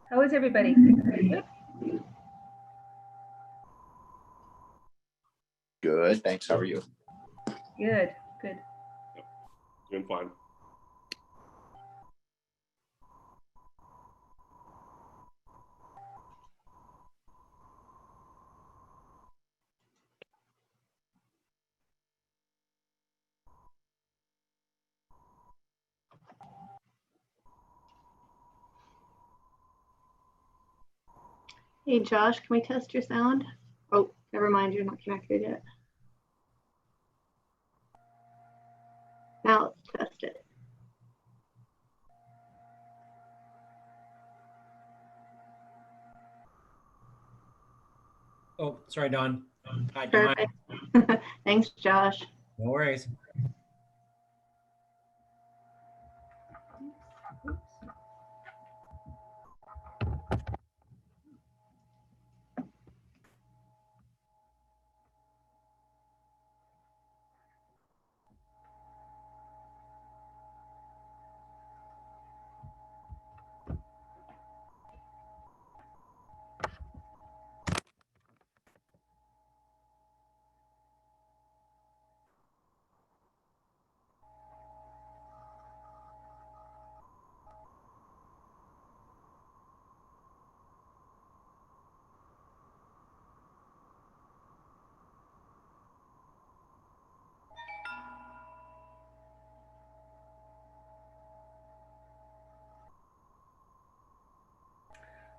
How is everybody? Good? Good, thanks. How are you? Good, good. Doing fine. Hey Josh, can we test your sound? Oh, never mind, you're not connected yet. Now let's test it. Oh, sorry, Don. Hi, Don. Perfect. Thanks, Josh. No worries.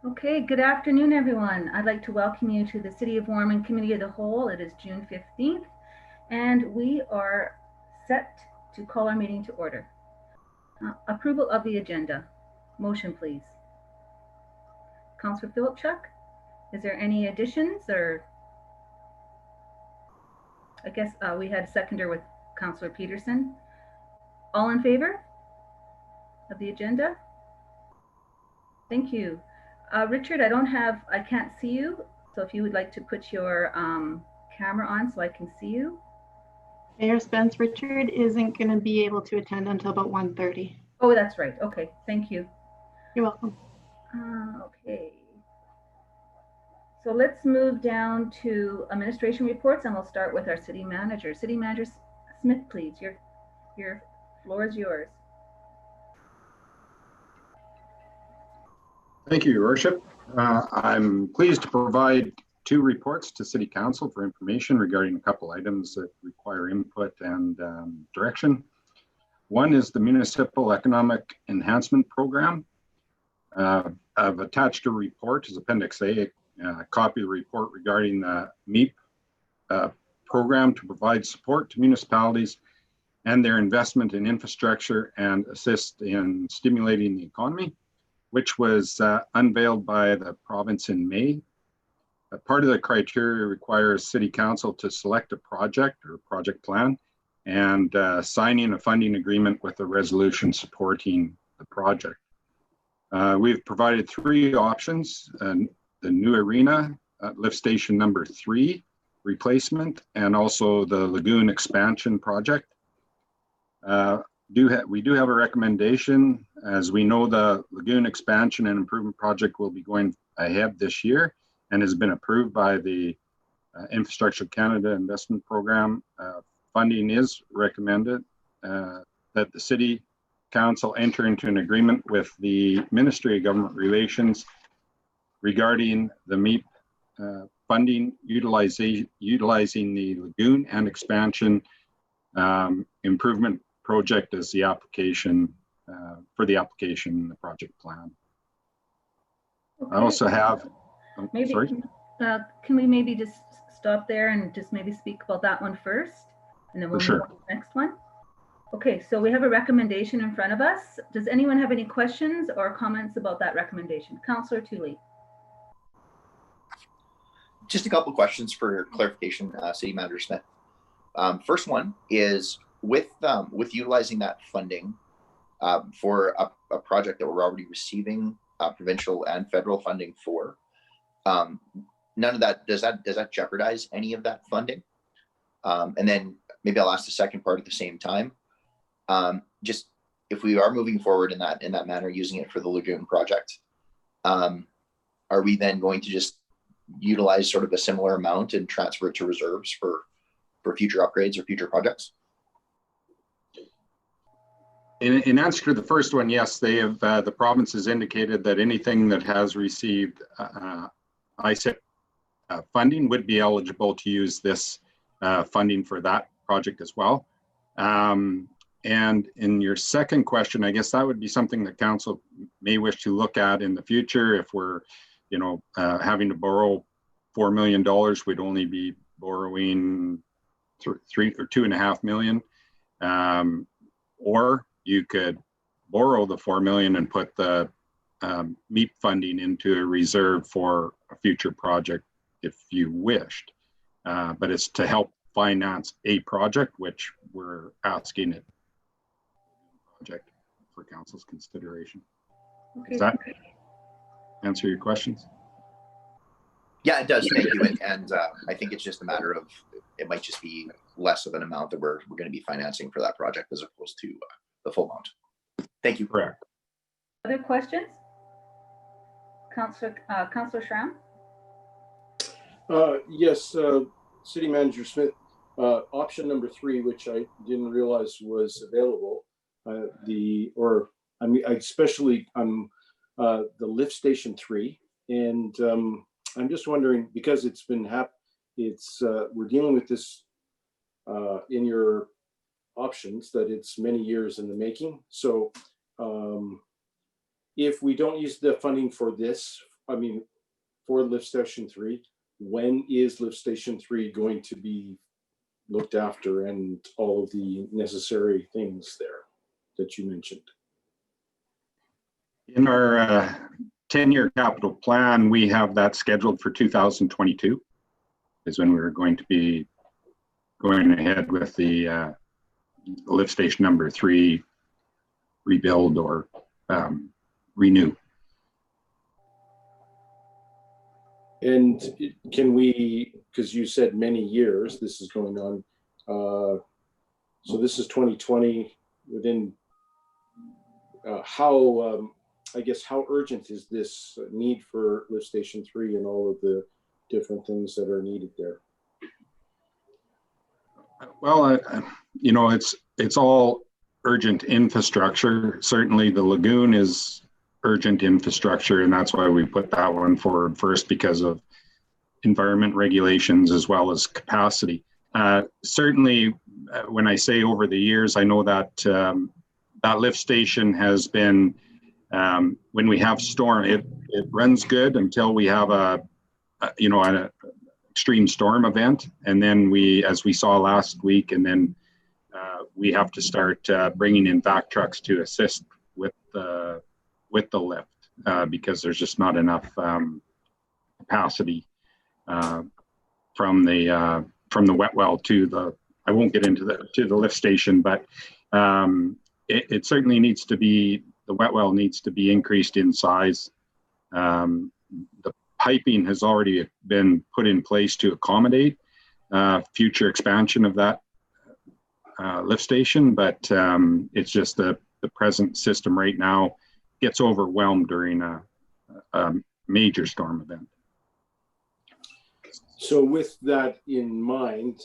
Okay, good afternoon, everyone. I'd like to welcome you to the City of Warman Committee of the Whole. It is June 15th, and we are set to call our meeting to order. Approval of the agenda. Motion, please. Councillor Philipchuk, is there any additions or? I guess we had a seconder with Councillor Peterson. All in favor of the agenda? Thank you. Richard, I can't see you. So if you would like to put your camera on so I can see you. Mayor Spence, Richard isn't going to be able to attend until about 1:30. Oh, that's right. Okay, thank you. You're welcome. Okay. So let's move down to administration reports, and we'll start with our city manager. City Manager Smith, please. Your floor is yours. Thank you, Your Worship. I'm pleased to provide two reports to City Council for information regarding a couple items that require input and direction. One is the Municipal Economic Enhancement Program. I've attached a report as Appendix A, a copy of the report regarding the MEEP program to provide support to municipalities and their investment in infrastructure and assist in stimulating the economy, which was unveiled by the province in May. Part of the criteria requires City Council to select a project or project plan and signing a funding agreement with a resolution supporting the project. We've provided three options: the new arena, lift station number 3 replacement, and also the lagoon expansion project. We do have a recommendation. As we know, the lagoon expansion and improvement project will be going ahead this year and has been approved by the Infrastructure Canada Investment Program. Funding is recommended that the City Council enter into an agreement with the Ministry of Government Relations regarding the MEEP funding utilizing the lagoon and expansion improvement project as the application for the application in the project plan. Okay. I also have, can we maybe just stop there and just maybe speak about that one first, and then we'll move on to the next one? Okay, so we have a recommendation in front of us. Does anyone have any questions or comments about that recommendation? Councillor Tooley. Just a couple of questions for clarification, City Manager Smith. First one is with utilizing that funding for a project that we're already receiving provincial and federal funding for. None of that does that jeopardize any of that funding? And then maybe I'll ask the second part at the same time. Just if we are moving forward in that manner, using it for the lagoon project, are we then going to just utilize sort of a similar amount and transfer it to reserves for future upgrades or future projects? In answer to the first one, yes, they have. The province has indicated that anything that has received ISIP funding would be eligible to use this funding for that project as well. And in your second question, I guess that would be something that council may wish to look at in the future. If we're, having to borrow $4 million, we'd only be borrowing $3 or $2.5 million. Or you could borrow the $4 million and put the MEEP funding into a reserve for a future project if you wished. But it's to help finance a project, which we're asking it project for council's consideration. Okay. Does that answer your questions? Yeah, it does. Thank you. And I think it's just a matter of, it might just be less of an amount that we're going to be financing for that project as opposed to the full amount. Thank you. Correct. Other questions? Councillor Schramm? Yes, City Manager Smith, option number 3, which I didn't realize was available, especially on the lift station 3. And I'm just wondering, because it's been we're dealing with this in your options, that it's many years in the making. So if we don't use the funding for this, for lift station 3, when is lift station 3 going to be looked after and all of the necessary things there that you mentioned? In our 10-year capital plan, we have that scheduled for 2022 is when we're going to be going ahead with the lift station number 3 rebuild or renew. And can we, because you said many years this is going on, so this is 2020, within how urgent is this need for lift station 3 and all of the different things that are needed there? Well, it's all urgent infrastructure. Certainly the lagoon is urgent infrastructure, and that's why we put that one forward first, because of environment regulations as well as capacity. Certainly, when I say over the years, I know that that lift station has been, when we have storm, it runs good until we have an extreme storm event, and then as we saw last week, and then we have to start bringing in vac trucks to assist with the lift because there's just not enough capacity from the wet well to the. I won't get into the lift station, but it certainly needs to be, the wet well needs to be increased in size. The piping has already been put in place to accommodate future expansion of that lift station, but it's just the present system right now gets overwhelmed during a major storm event. So with that in mind,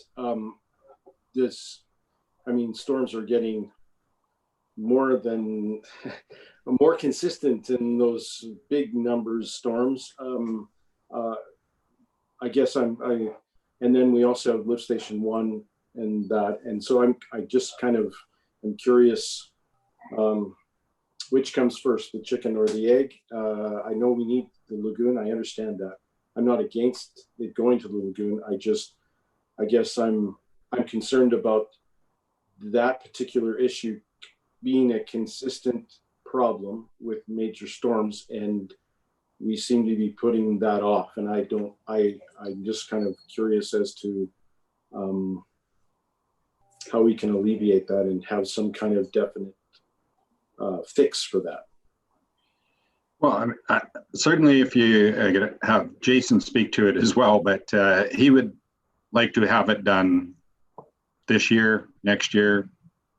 storms are getting more consistent in those big numbers storms. I guess and then we also have lift station 1 and that, and so I'm curious, which comes first, the chicken or the egg? I know we need the lagoon. I understand that. I'm not against it going to the lagoon. I guess I'm concerned about that particular issue being a consistent problem with major storms, and we seem to be putting that off. And I'm just kind of curious as to how we can alleviate that and have some kind of definite fix for that. Well, certainly if you have Jason speak to it as well, but he would like to have it done this year, next year,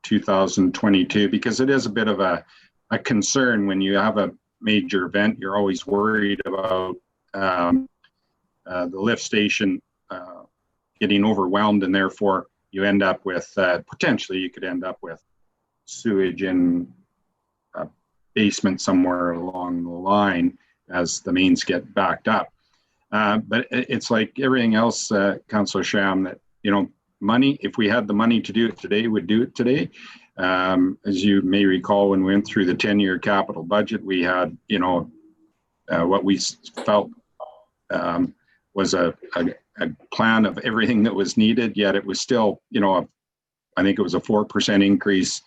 2022, because it is a bit of a concern when you have a major event, you're always worried about the lift station getting overwhelmed, and therefore you end up with potentially you could end up with sewage in a basement somewhere along the line as the mains get backed up. But it's like everything else, Councillor Schramm, that, you know, money, if we had the money to do it today, we'd do it today. As you may recall, when we went through the 10-year capital budget, we had, you know, what we felt was a plan of everything that was needed, yet it was still, you know, I think it was a 4% increase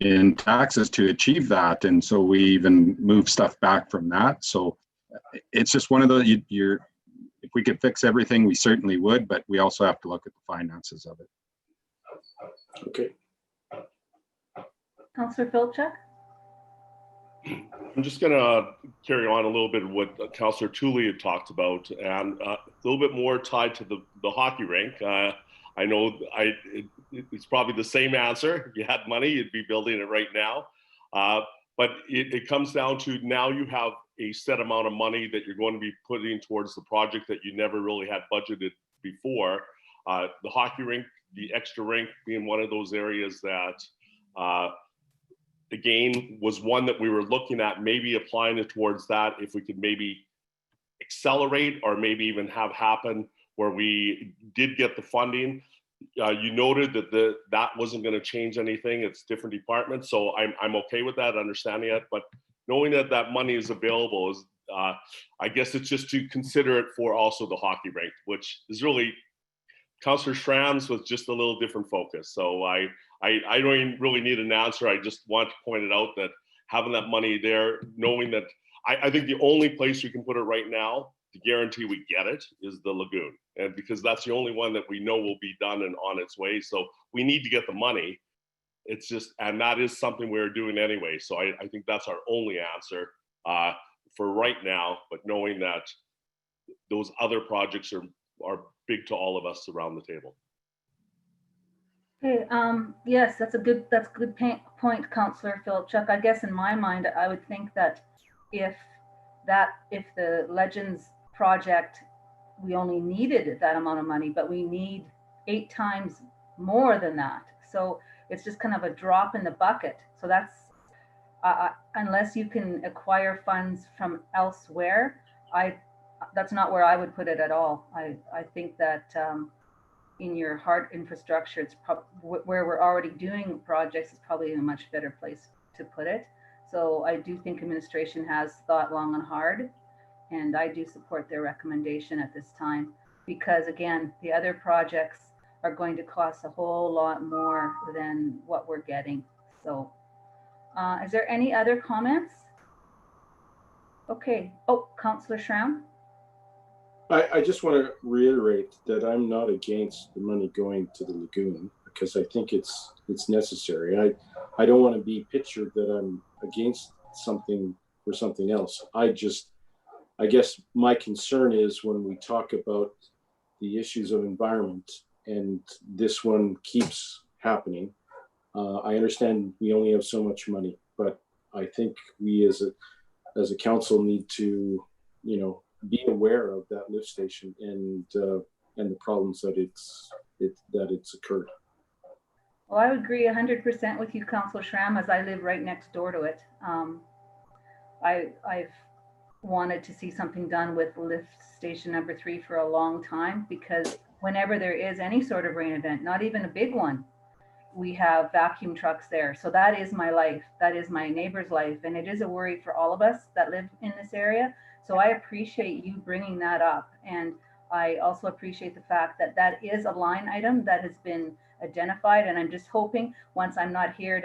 in taxes to achieve that. And so we even moved stuff back from that. So it's just one of those, if we could fix everything, we certainly would, but we also have to look at the finances of it. Okay. Councillor Filchuk? I'm just going to carry on a little bit of what Councillor Tooley had talked about, and a little bit more tied to the hockey rink. I know it's probably the same answer. If you had money, you'd be building it right now. But it comes down to now you have a set amount of money that you're going to be putting towards the project that you never really had budgeted before. The hockey rink, the extra rink being one of those areas that again, was one that we were looking at, maybe applying it towards that, if we could maybe accelerate or maybe even have happen where we did get the funding. You noted that that wasn't going to change anything. It's different departments. So I'm okay with that, understanding it. But knowing that that money is available, is I guess it's just to consider it for also the hockey rink, which is really, Councillor Schramm's was just a little different focus. So I don't even really need an answer. I just want to point it out that having that money there, knowing that I think the only place we can put it right now to guarantee we get it is the lagoon. And because that's the only one that we know will be done and on its way. So we need to get the money. It's just, and that is something we're doing anyway. So I think that's our only answer for right now, but knowing that those other projects are big to all of us around the table. Okay, yes, that's a good point, Councillor Filchuk. I guess in my mind, I would think that if the Legends project, we only needed that amount of money, but we need 8 times more than that. So it's just kind of a drop in the bucket. So that's, unless you can acquire funds from elsewhere, that's not where I would put it at all. I think that in your hard infrastructure, it's where we're already doing projects is probably a much better place to put it. So I do think administration has thought long and hard, and I do support their recommendation at this time, because again, the other projects are going to cost a whole lot more than what we're getting. So is there any other comments? Okay. Oh, Councillor Schramm. I just want to reiterate that I'm not against the money going to the lagoon, because I think it's necessary. I don't want to be pictured that I'm against something for something else. I guess my concern is when we talk about the issues of environment and this one keeps happening. I understand we only have so much money, but I think we as a council need to, you know, be aware of that lift station and the problems that it's occurred. Well, I would agree 100% with you, Councillor Schramm, as I live right next door to it. I've wanted to see something done with lift station number 3 for a long time, because whenever there is any sort of rain event, not even a big one, we have vacuum trucks there. So that is my life. That is my neighbor's life. And it is a worry for all of us that live in this area. So I appreciate you bringing that up. And I also appreciate the fact that that is a line item that has been identified. And I'm just hoping once I'm not here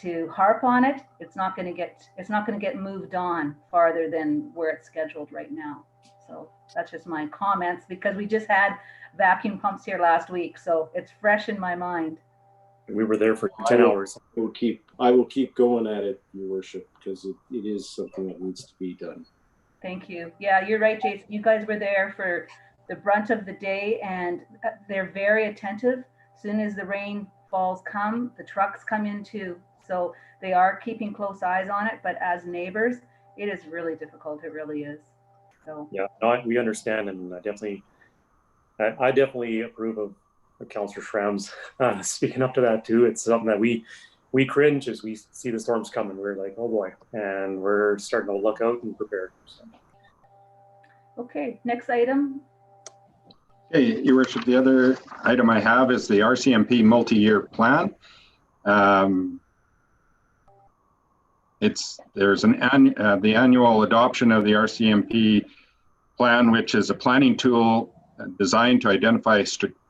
to harp on it, it's not going to get moved on farther than where it's scheduled right now. So that's just my comments, because we just had vacuum pumps here last week. So it's fresh in my mind. We were there for 10 hours. I will keep going at it, Your Worship, because it is something that needs to be done. Thank you. Yeah, you're right, Jason. You guys were there for the brunt of the day, and they're very attentive. As soon as the rainfalls come, the trucks come in too. So they are keeping close eyes on it. But as neighbors, It is really difficult. It really is. So Yeah, no, we understand, and I definitely approve of Councillor Schramm's speaking up to that too. It's something that we cringe as we see the storms coming. We're like, oh boy, and we're starting to look out and prepare. So. Okay, next item. Hey, Your Worship, the other item I have is the RCMP multi-year plan. There's the annual adoption of the RCMP plan, which is a planning tool designed to identify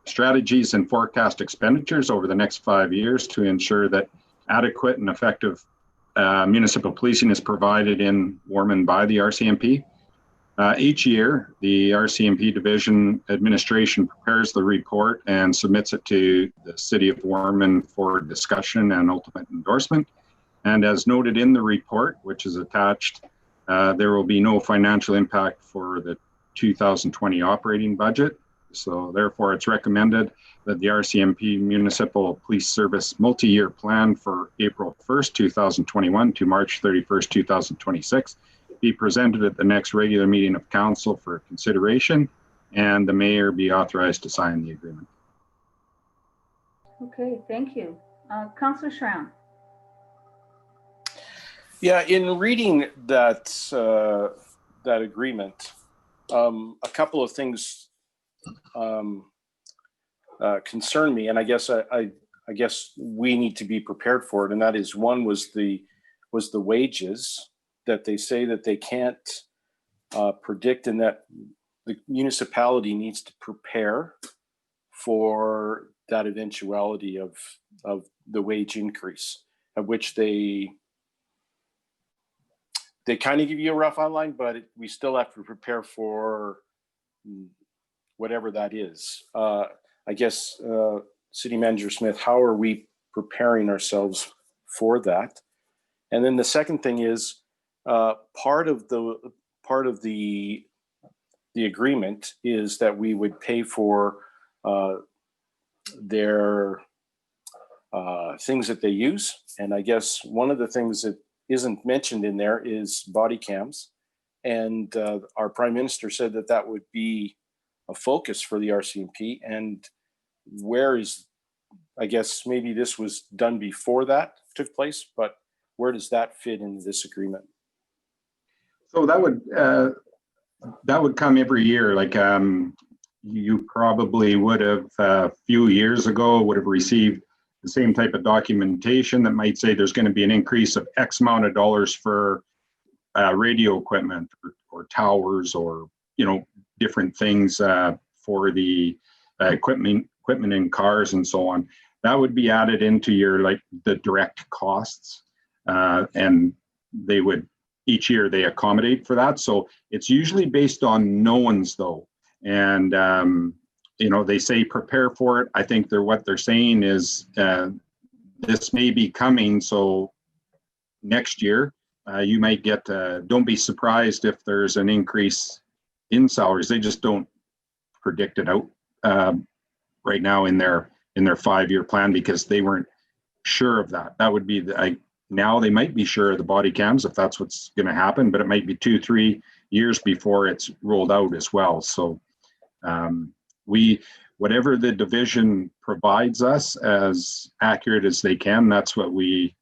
strategies and forecast expenditures over the next 5 years to ensure that adequate and effective municipal policing is provided in Warman by the RCMP. Each year, the RCMP Division Administration prepares the report and submits it to the City of Warman for discussion and ultimate endorsement. And as noted in the report, which is attached, there will be no financial impact for the 2020 operating budget. So therefore, it's recommended that the RCMP Municipal Police Service multi-year plan for April 1st, 2021 to March 31st, 2026 be presented at the next regular meeting of council for consideration, and the mayor be authorized to sign the agreement. Okay, thank you. Councillor Schramm. Yeah, in reading that that agreement, a couple of things concern me, and I guess I guess we need to be prepared for it. And that is, one was the wages that they say that they can't predict, and that the municipality needs to prepare for that eventuality of the wage increase, of which they kind of give you a rough outline, but we still have to prepare for whatever that is. I guess, City Manager Smith, how are we preparing ourselves for that? And then the second thing is, part of the agreement is that we would pay for their things that they use. And I guess one of the things that isn't mentioned in there is body cams. And our Prime Minister said that that would be a focus for the RCMP. And where is, I guess maybe this was done before that took place, but where does that fit into this agreement? So that would come every year. Like you probably would have a few years ago would have received the same type of documentation that might say there's going to be an increase of X amount of dollars for radio equipment or towers, or different things for the equipment in cars and so on. That would be added into your the direct costs, and they would each year they accommodate for that. So it's usually based on knowns though, and they say prepare for it. I think what they're saying is this may be coming, so next year you might get. Don't be surprised if there's an increase in salaries. They just don't predict it out right now in their 5-year plan, because they weren't sure of that. That would be now they might be sure of the body cams if that's what's going to happen, but it might be 2-3 years before it's rolled out as well. So whatever the division provides us as accurate as they can, that's what's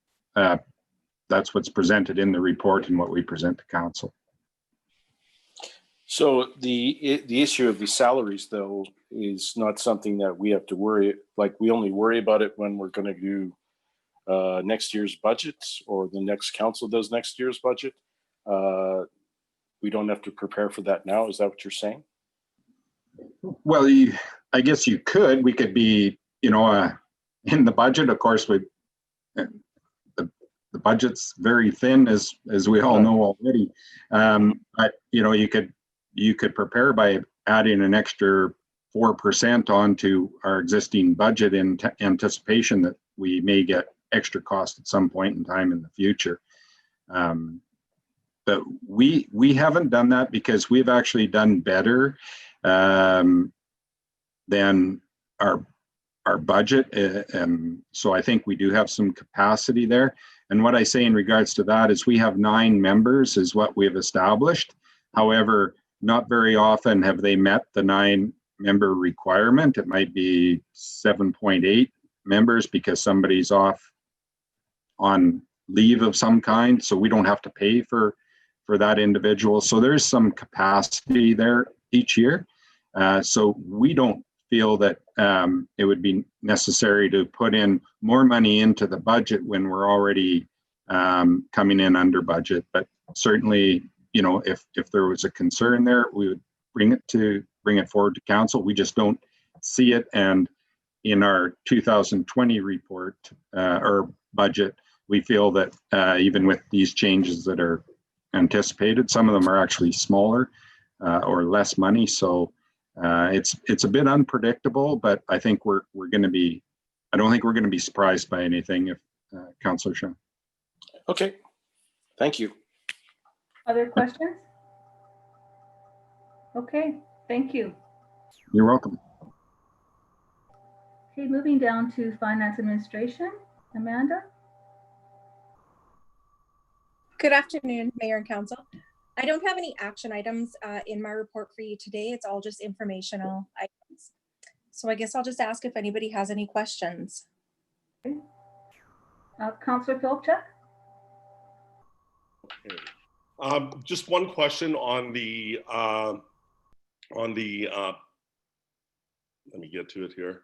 presented in the report and what we present to council. So the issue of the salaries, though, is not something that we have to worry. Like, we only worry about it when we're going to do next year's budget, or the next council does next year's budget. We don't have to prepare for that now. Is that what you're saying? Well, I guess you could. We could be, in the budget. Of course, the budget's very thin, as we all know already. But you could prepare by adding an extra 4% onto our existing budget in anticipation that we may get extra cost at some point in time in the future. But we haven't done that because we've actually done better than our budget. So I think we do have some capacity there. And what I say in regards to that is we have 9 members is what we've established. However, not very often have they met the 9-member requirement. It might be 7.8 members because somebody's off on leave of some kind, so we don't have to pay for that individual. So there's some capacity there each year. So we don't feel that it would be necessary to put in more money into the budget when we're already coming in under budget. But certainly, you know, if there was a concern there, we would bring it forward to council. We just don't see it. And in our 2020 report or budget, we feel that even with these changes that are anticipated, some of them are actually smaller or less money. So it's a bit unpredictable, but I think we're going to be, I don't think we're going to be surprised by anything if Councillor Sean. Okay, thank you. Other questions? Okay, thank you. You're welcome. Okay, moving down to Finance Administration. Amanda? Good afternoon, Mayor and Council. I don't have any action items in my report for you today. It's all just informational items. So I guess I'll just ask if anybody has any questions. Okay. Councillor Pilchuk? Okay. Just one question on the let me get to it here.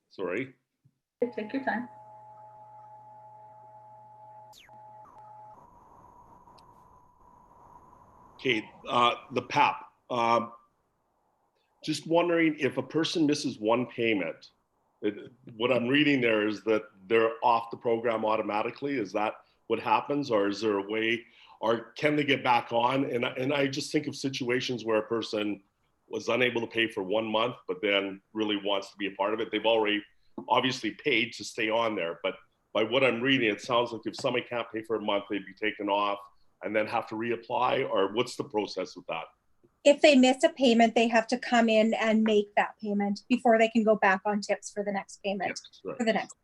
Sorry. Take your time. Okay, the PAP. Just wondering if a person misses one payment, what I'm reading there is that they're off the program automatically. Is that what happens, or is there a way, or can they get back on? And I just think of situations where a person was unable to pay for 1 month, but then really wants to be a part of it. They've already obviously paid to stay on there, but by what I'm reading, it sounds like if somebody can't pay for a month, they'd be taken off and then have to reapply, or what's the process with that? If they miss a payment, they have to come in and make that payment before they can go back on tips for the next payment. Yes, right. For the next.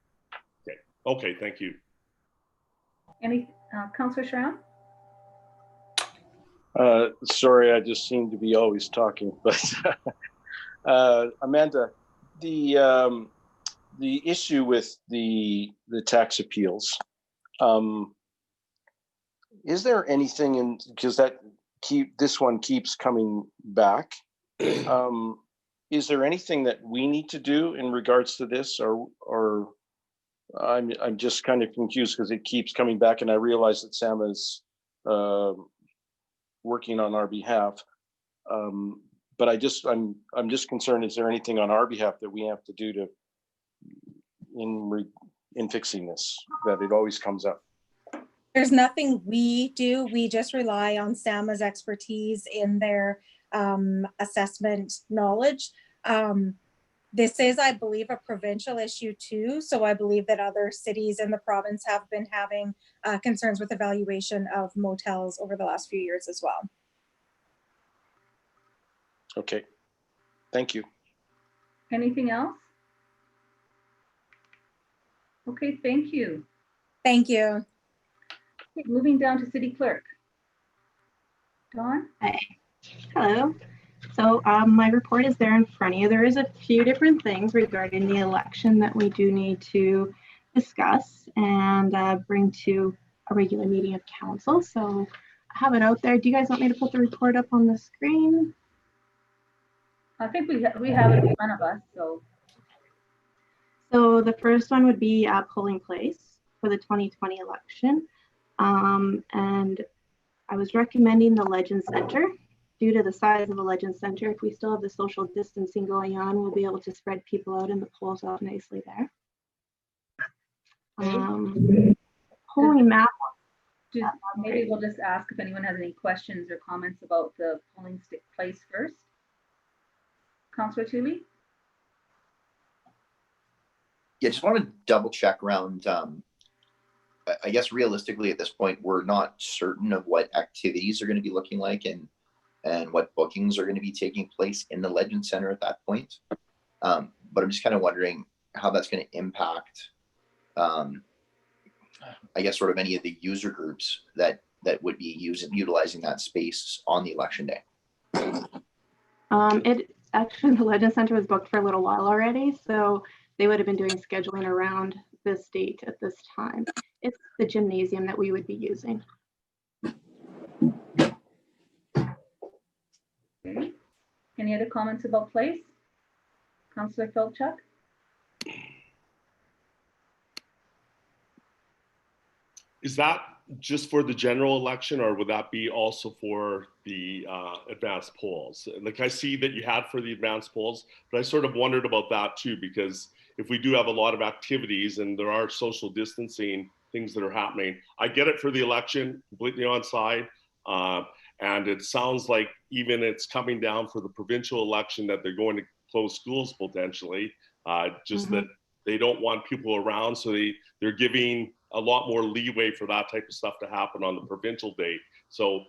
Okay, thank you. Any, Councillor Schramm? Sorry, I just seem to be always talking, but Amanda, the issue with the tax appeals, is there anything in, because this one keeps coming back, is there anything that we need to do in regards to this, or I'm just kind of confused because it keeps coming back, and I realize that Sam is working on our behalf, but I'm just concerned, is there anything on our behalf that we have to do in fixing this, that it always comes up? There's nothing we do. We just rely on SAMA's expertise in their assessment knowledge. This is, I believe, a provincial issue too. So I believe that other cities in the province have been having concerns with evaluation of motels over the last few years as well. Okay, thank you. Anything else? Okay, thank you. Thank you. Okay, moving down to City Clerk. Dawn? Hi. Hello. So my report is there in front of you. There is a few different things regarding the election that we do need to discuss and bring to a regular meeting of council. So I have it out there. Do you guys want me to put the report up on the screen? I think we have it in front of us, so. So the first one would be polling place for the 2020 election. And I was recommending the Legend Center. Due to the size of the Legend Center, if we still have the social distancing going on, we'll be able to spread people out and the polls out nicely there. Polling map. Maybe we'll just ask if anyone has any questions or comments about the polling place first. Councillor Tooley? Yeah, just want to double check around, I guess realistically at this point, we're not certain of what activities are going to be looking like and what bookings are going to be taking place in the Legend Center at that point. But I'm just kind of wondering how that's going to impact, I guess, sort of any of the user groups that would be utilizing that space on the election day. It actually, the Legend Center was booked for a little while already, so they would have been doing scheduling around this date at this time. It's the gymnasium that we would be using. Okay. Any other comments about place? Councillor Felchuk? Is that just for the general election, or would that be also for the advanced polls? Like, I see that you had for the advanced polls, but I sort of wondered about that too, because if we do have a lot of activities and there are social distancing things that are happening, I get it for the election, completely on side. And it sounds like even it's coming down for the provincial election that they're going to close schools potentially, just that they don't want people around. So they're giving a lot more leeway for that type of stuff to happen on the provincial day. So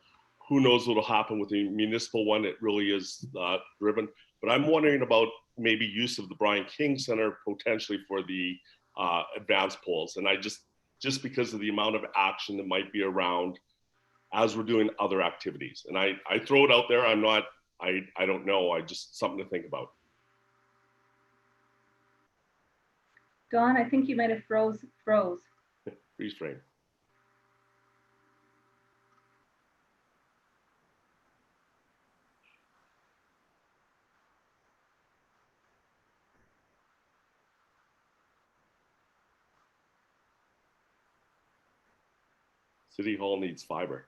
who knows what will happen with the municipal one? It really is driven. But I'm wondering about maybe use of the Brian King Center potentially for the advanced polls. And I just because of the amount of action that might be around as we're doing other activities. And I throw it out there. I don't know. I just something to think about. Dawn, I think you might have froze. Freeze frame. City Hall needs fiber.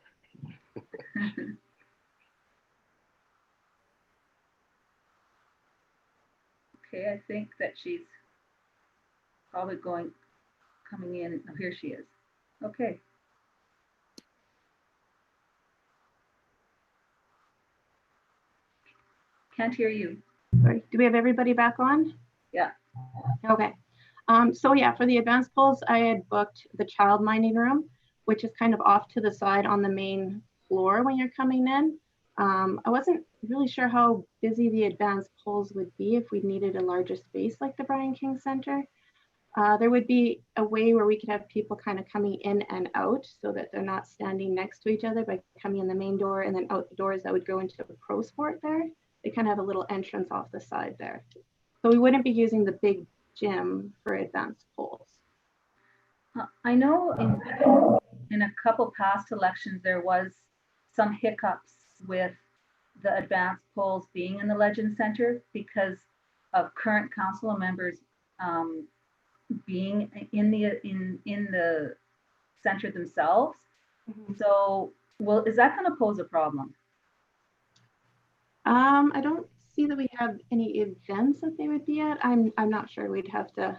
Okay, I think that she's probably coming in. Oh, here she is. Okay. Can't hear you. Sorry, do we have everybody back on? Yeah. Okay. So yeah, for the advanced polls, I had booked the child minding room, which is kind of off to the side on the main floor when you're coming in. I wasn't really sure how busy the advanced polls would be if we needed a larger space like the Brian King Center. There would be a way where we could have people kind of coming in and out so that they're not standing next to each other by coming in the main door and then out the doors that would go into the pro sport there. They kind of have a little entrance off the side there. So we wouldn't be using the big gym for advanced polls. I know in a couple past elections, there was some hiccups with the advanced polls being in the Legend Center because of current council members being in the center themselves. So, well, is that going to pose a problem? I don't see that we have any events that they would be at. I'm not sure. We'd have to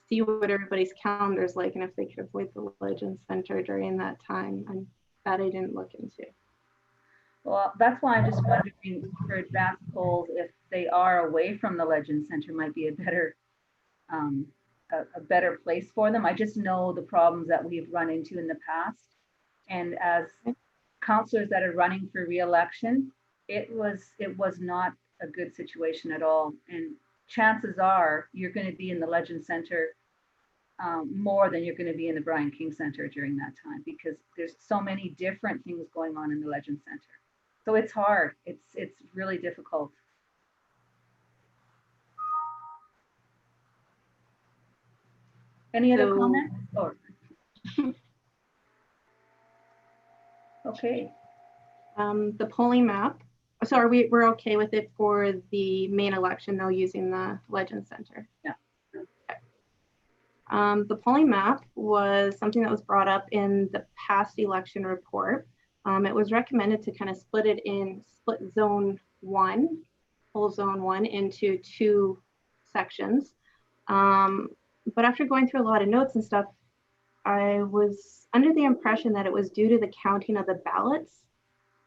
see what everybody's calendar is like and if they could avoid the Legend Center during that time. And that I didn't look into. Well, that's why I'm just wondering for advanced polls, if they are away from the Legend Center, might be a better place for them. I just know the problems that we've run into in the past. And as councillors that are running for re-election, it was not a good situation at all. And chances are you're going to be in the Legend Center more than you're going to be in the Brian King Center during that time, because there's so many different things going on in the Legend Center. So it's hard. It's really difficult. Any other comments? Or okay. The polling map. So we're okay with it for the main election though, using the Legend Center? Yeah. Okay. The polling map was something that was brought up in the past election report. It was recommended to kind of split zone one, poll zone one, into two sections. But after going through a lot of notes and stuff, I was under the impression that it was due to the counting of the ballots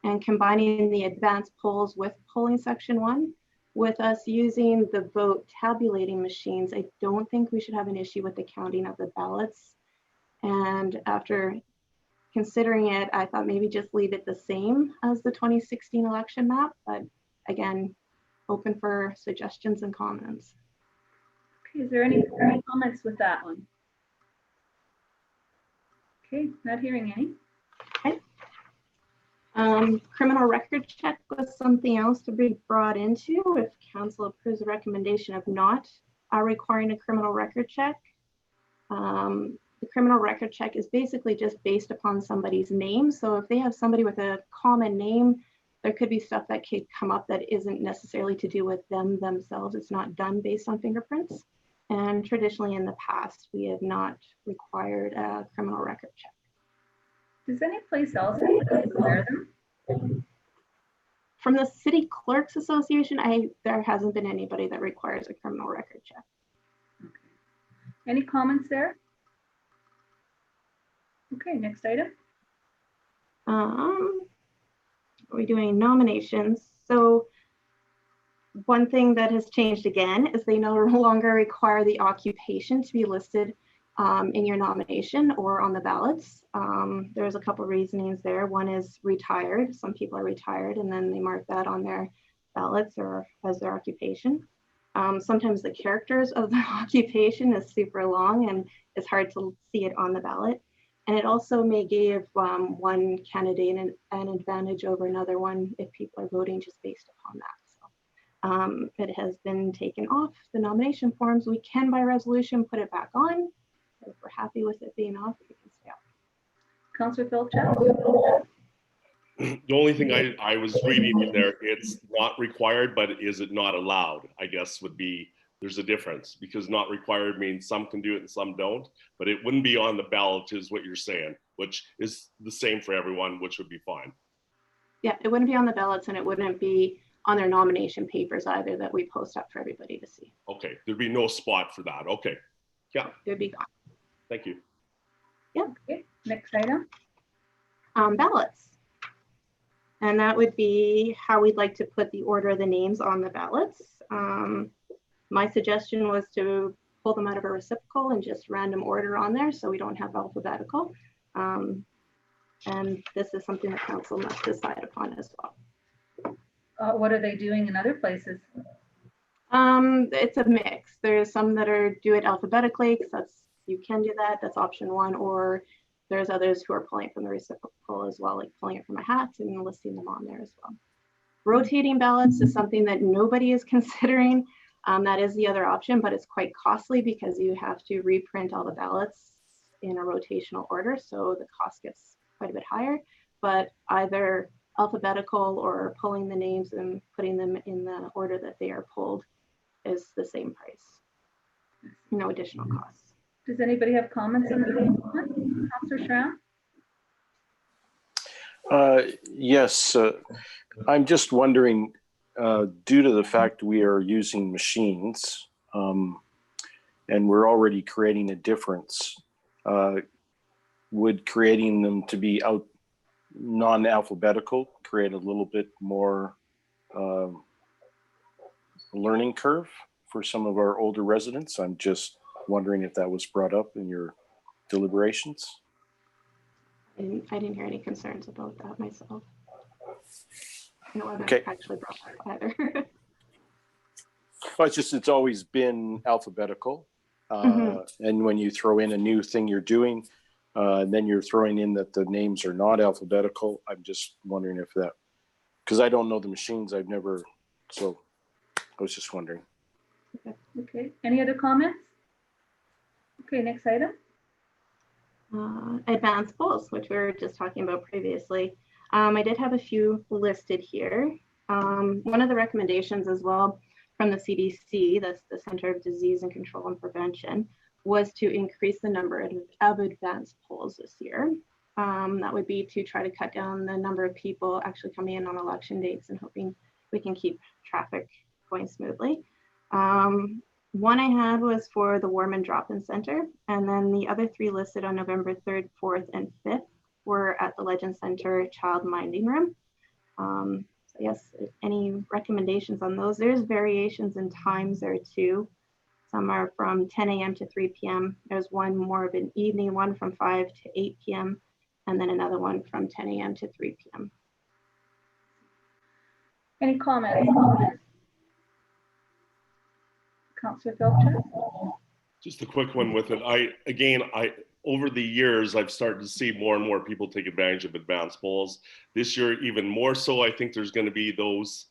and combining the advanced polls with polling section one. With us using the vote tabulating machines, I don't think we should have an issue with the counting of the ballots. And after considering it, I thought maybe just leave it the same as the 2016 election map. But again, open for suggestions and comments. Okay, is there any comments with that one? Okay, not hearing any. Okay. Criminal record check was something else to be brought into if council approves the recommendation of not requiring a criminal record check. The criminal record check is basically just based upon somebody's name. So if they have somebody with a common name, there could be stuff that could come up that isn't necessarily to do with them themselves. It's not done based on fingerprints. And traditionally in the past, we have not required a criminal record check. Does any place else require them? From the City Clerks Association, there hasn't been anybody that requires a criminal record check. Okay. Any comments there? Okay, next item. Are we doing nominations? So one thing that has changed again is they no longer require the occupation to be listed in your nomination or on the ballots. There's a couple reasonings there. One is retired. Some people are retired and then they mark that on their ballots or as their occupation. Sometimes the characters of the occupation is super long and it's hard to see it on the ballot. And it also may give one candidate an advantage over another one if people are voting just based upon that. So it has been taken off the nomination forms. We can by resolution put it back on. If we're happy with it being off, it can stay off. Councillor Philp. The only thing I was reading in there, it's not required, but is it not allowed? I guess would be, there's a difference because not required means some can do it and some don't, but it wouldn't be on the ballot is what you're saying, which is the same for everyone, which would be fine. Yeah, it wouldn't be on the ballots and it wouldn't be on their nomination papers either that we post up for everybody to see. Okay, there'd be no spot for that. Okay, yeah. It'd be gone. Thank you. Yeah. Okay, next item. Ballots. And that would be how we'd like to put the order of the names on the ballots. My suggestion was to pull them out of a reciprocal and just random order on there so we don't have alphabetical. And this is something that council must decide upon as well. What are they doing in other places? It's a mix. There's some that do it alphabetically because you can do that. That's option one. Or there's others who are pulling from the reciprocal as well, like pulling it from a hat and listing them on there as well. Rotating ballots is something that nobody is considering. That is the other option, but it's quite costly because you have to reprint all the ballots in a rotational order. So the cost gets quite a bit higher, but either alphabetical or pulling the names and putting them in the order that they are pulled is the same price. No additional costs. Does anybody have comments on the Councillor Schramm? Yes, I'm just wondering, due to the fact we are using machines and we're already creating a difference, would creating them to be out non-alphabetical create a little bit more learning curve for some of our older residents? I'm just wondering if that was brought up in your deliberations. And I didn't hear any concerns about that myself. No, I haven't Okay. actually brought that up either. Well, it's always been alphabetical. And when you throw in a new thing you're doing, then you're throwing in that the names are not alphabetical. I'm just wondering if that, because I don't know the machines, I've never, so I was just wondering. Okay, any other comments? Okay, next item. Advanced polls, which we were just talking about previously. I did have a few listed here. One of the recommendations as well from the CDC, that's the Center of Disease and Control and Prevention, was to increase the number of advanced polls this year. That would be to try to cut down the number of people actually coming in on election dates and hoping we can keep traffic going smoothly. One I had was for the Warman Drop-In Center, and then the other three listed on November 3rd, 4th, and 5th were at the Legend Center Child Minding Room. So yes, any recommendations on those? There's variations in times there too. Some are from 10 a.m. to 3 p.m. There's one more of an evening one from 5 to 8 p.m. and then another one from 10 a.m. to 3 p.m. Any comments? Councillor Felcher? Just a quick one with it. I over the years, I've started to see more and more people take advantage of advanced polls. This year, even more so, I think there's going to be those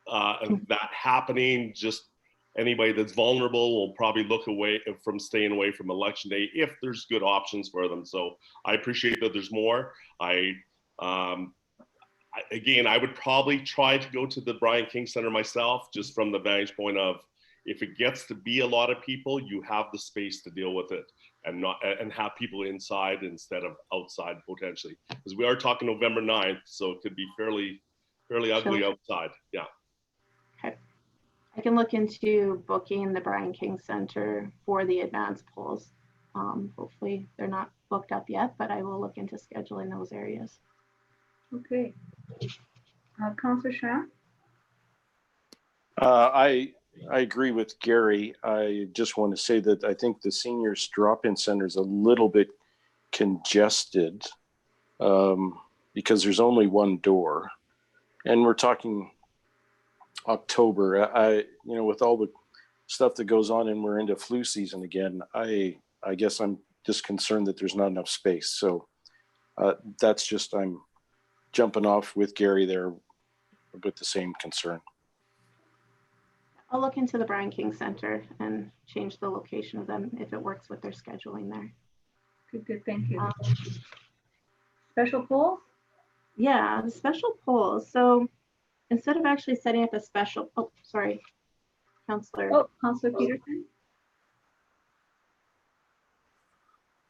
that happening. Just anybody that's vulnerable will probably look away from staying away from election day if there's good options for them. So I appreciate that there's more. Again, I would probably try to go to the Brian King Center myself, just from the vantage point of, if it gets to be a lot of people, you have the space to deal with it and have people inside instead of outside potentially. Because we are talking November 9th, so it could be fairly ugly outside. Yeah. Okay. I can look into booking the Brian King Center for the advanced polls. Hopefully they're not booked up yet, but I will look into scheduling those areas. Okay. Councillor Schramm? I agree with Gary. I just want to say that I think the seniors drop-in center is a little bit congested because there's only one door, and we're talking October. With all the stuff that goes on, and we're into flu season again, I guess I'm just concerned that there's not enough space. So that's just, I'm jumping off with Gary there with the same concern. I'll look into the Brian King Center and change the location of them if it works with their scheduling there. Good, thank you. Special polls? Yeah, the special polls. So instead of actually setting up a special, oh, sorry, Councillor. Oh, Councillor Peterson?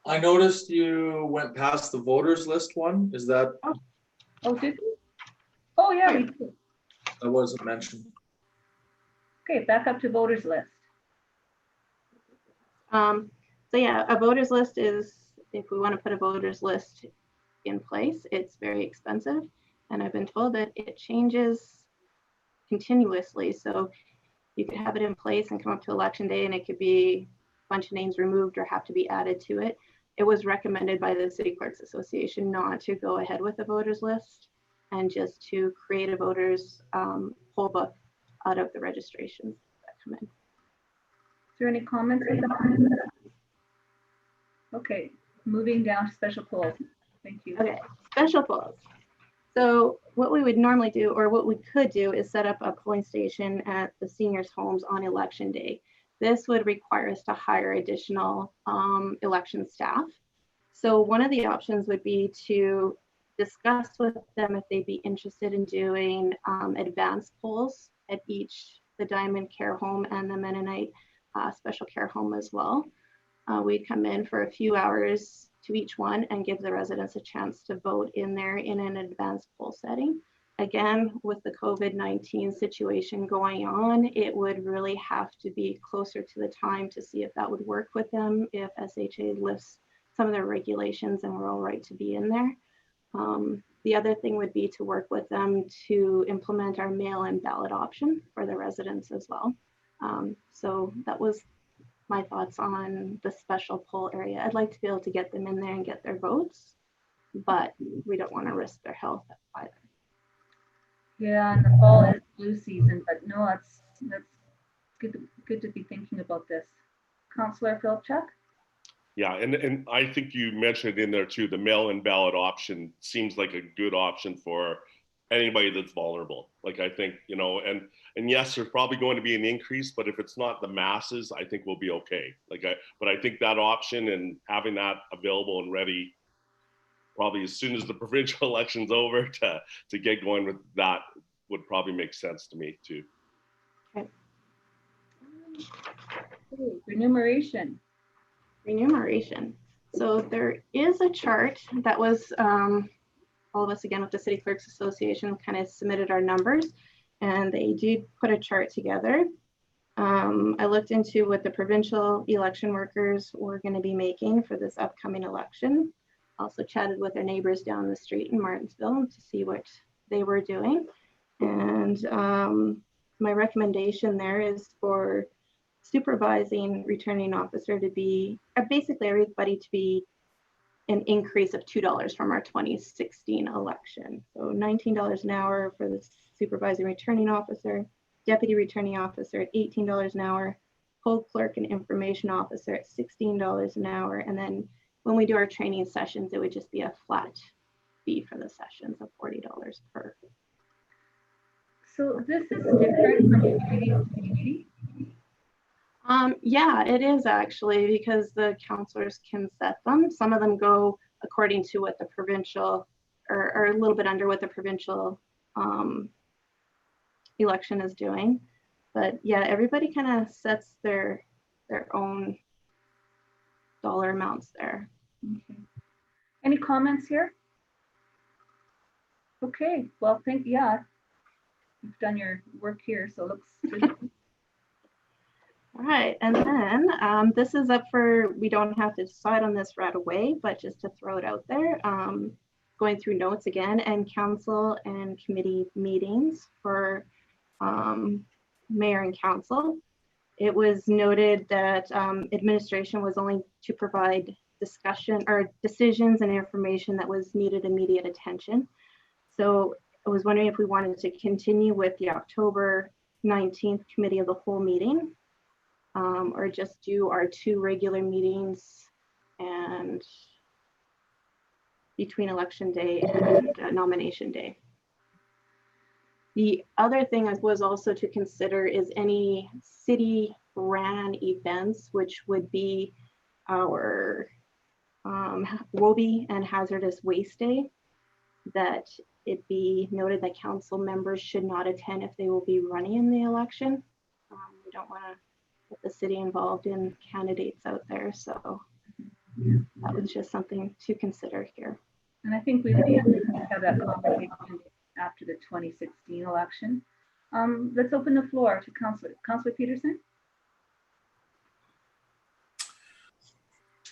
I noticed you went past the voters list one. Is that? Oh, did we? Oh, yeah, we did. That wasn't mentioned. Okay, back up to voters list. So yeah, a voters list is, if we want to put a voters list in place, it's very expensive. And I've been told that it changes continuously. So you could have it in place and come up to election day and it could be a bunch of names removed or have to be added to it. It was recommended by the City Clerks Association not to go ahead with a voters list and just to create a voters poll book out of the registrations that come in. Is there any comments? Okay, moving down to special polls. Thank you. Okay, special polls. So what we would normally do, or what we could do, is set up a polling station at the seniors' homes on election day. This would require us to hire additional election staff. So one of the options would be to discuss with them if they'd be interested in doing advanced polls at each, the Diamond Care Home and the Mennonite Special Care Home as well. We'd come in for a few hours to each one and give the residents a chance to vote in there in an advanced poll setting. Again, with the COVID-19 situation going on, it would really have to be closer to the time to see if that would work with them, if SHA lifts some of their regulations and we're all right to be in there. The other thing would be to work with them to implement our mail-in ballot option for the residents as well. So that was my thoughts on the special poll area. I'd like to be able to get them in there and get their votes, but we don't want to risk their health either. Yeah, and the fall is flu season, but no, that's good to be thinking about this. Councillor Philipchuk? Yeah, and I think you mentioned it in there too, the mail-in ballot option seems like a good option for anybody that's vulnerable. Like I think, and yes, there's probably going to be an increase, but if it's not the masses, I think we'll be okay. But I think that option and having that available and ready probably as soon as the provincial election's over to get going with that would probably make sense to me too. Okay. Remuneration. So there is a chart that was, all of us again with the City Clerks Association kind of submitted our numbers and they did put a chart together. I looked into what the provincial election workers were going to be making for this upcoming election. Also chatted with their neighbors down the street in Martinsville to see what they were doing. And my recommendation there is for supervising returning officer to be, basically everybody to be an increase of $2 from our 2016 election. So $19 an hour for the supervising returning officer, deputy returning officer at $18 an hour, poll clerk and information officer at $16 an hour. And then when we do our training sessions, it would just be a flat fee for the sessions of $40 per. So this is different from community to community? Yeah, it is actually, because the counselors can set them. Some of them go according to what the provincial, or a little bit under what the provincial election is doing. But yeah, everybody kind of sets their own dollar amounts there. Okay. Any comments here? Okay, well, yeah, you've done your work here, so it looks good. All right, and then this is up for, we don't have to decide on this right away, but just to throw it out there, going through notes again, and council and committee meetings for mayor and council. It was noted that administration was only to provide discussion or decisions and information that was needed immediate attention. So I was wondering if we wanted to continue with the October 19th committee of the whole meeting, or just do our 2 regular meetings and between election day and nomination day. The other thing was also to consider is any city ran events, which would be our WOBE and Hazardous Waste Day, that it be noted that council members should not attend if they will be running in the election. We don't want to get the city involved in candidates out there, so that was just something to consider here. And I think we would need to have that conversation after the 2016 election. Let's open the floor to Councillor Peterson.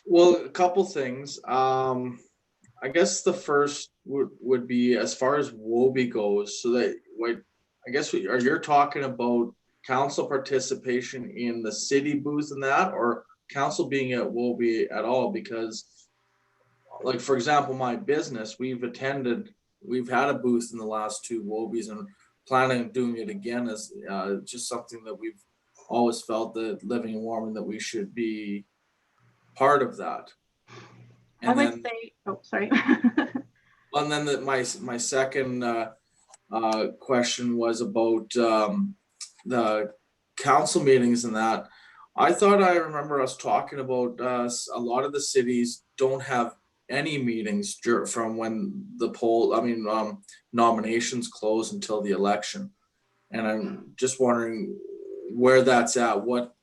Well, a couple things. I guess the first would be as far as WOBE goes. So that what I guess you're talking about council participation in the city booth and that, or council being at WOBE at all? Because, like for example, my business, we've had a booth in the last 2 WOBEs and planning on doing it again as just something that we've always felt that living in Warman that we should be part of that. And I would say, oh, sorry. And then my second question was about the council meetings and that. I thought I remember us talking about a lot of the cities don't have any meetings from when the nominations close until the election. And I'm just wondering where that's at, what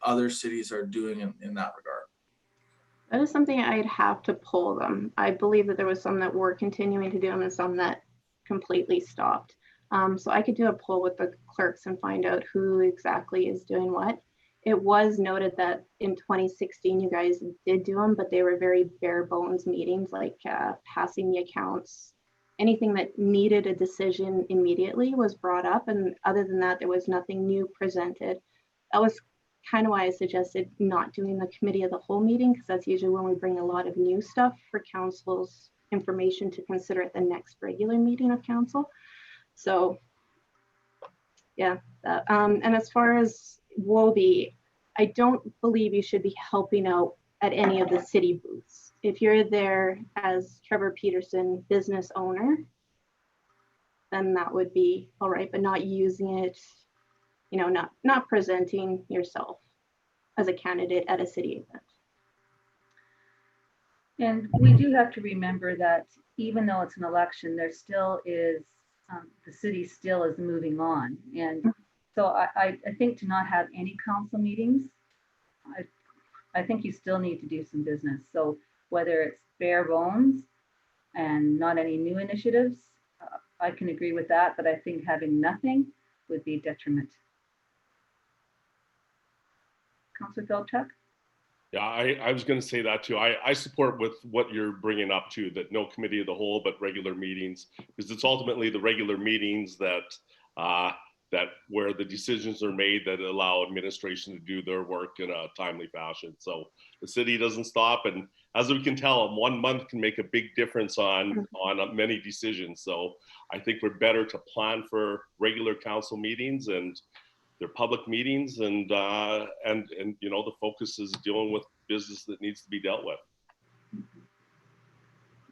other cities are doing in that regard. That is something I'd have to pull them. I believe that there was some that were continuing to do them and some that completely stopped. So I could do a poll with the clerks and find out who exactly is doing what. It was noted that in 2016, you guys did do them, but they were very bare bones meetings, like passing the accounts. Anything that needed a decision immediately was brought up. And other than that, there was nothing new presented. That was kind of why I suggested not doing the committee of the whole meeting, because that's usually when we bring a lot of new stuff for council's information to consider at the next regular meeting of council. So yeah, and as far as WOBE, I don't believe you should be helping out at any of the city booths. If you're there as Trevor Peterson business owner, then that would be all right, but not using it, you know, not presenting yourself as a candidate at a city event. And we do have to remember that even though it's an election, there still is, the city still is moving on. And so I think to not have any council meetings, I think you still need to do some business. So whether it's bare bones and not any new initiatives, I can agree with that, but I think having nothing would be a detriment. Councillor Feldchuk? Yeah, I was going to say that too. I support with what you're bringing up too, that no committee of the whole, but regular meetings, because it's ultimately the regular meetings that where the decisions are made that allow administration to do their work in a timely fashion. So the city doesn't stop, and as we can tell, 1 month can make a big difference on many decisions. So I think we're better to plan for regular council meetings and they're public meetings, and you know, the focus is dealing with business that needs to be dealt with.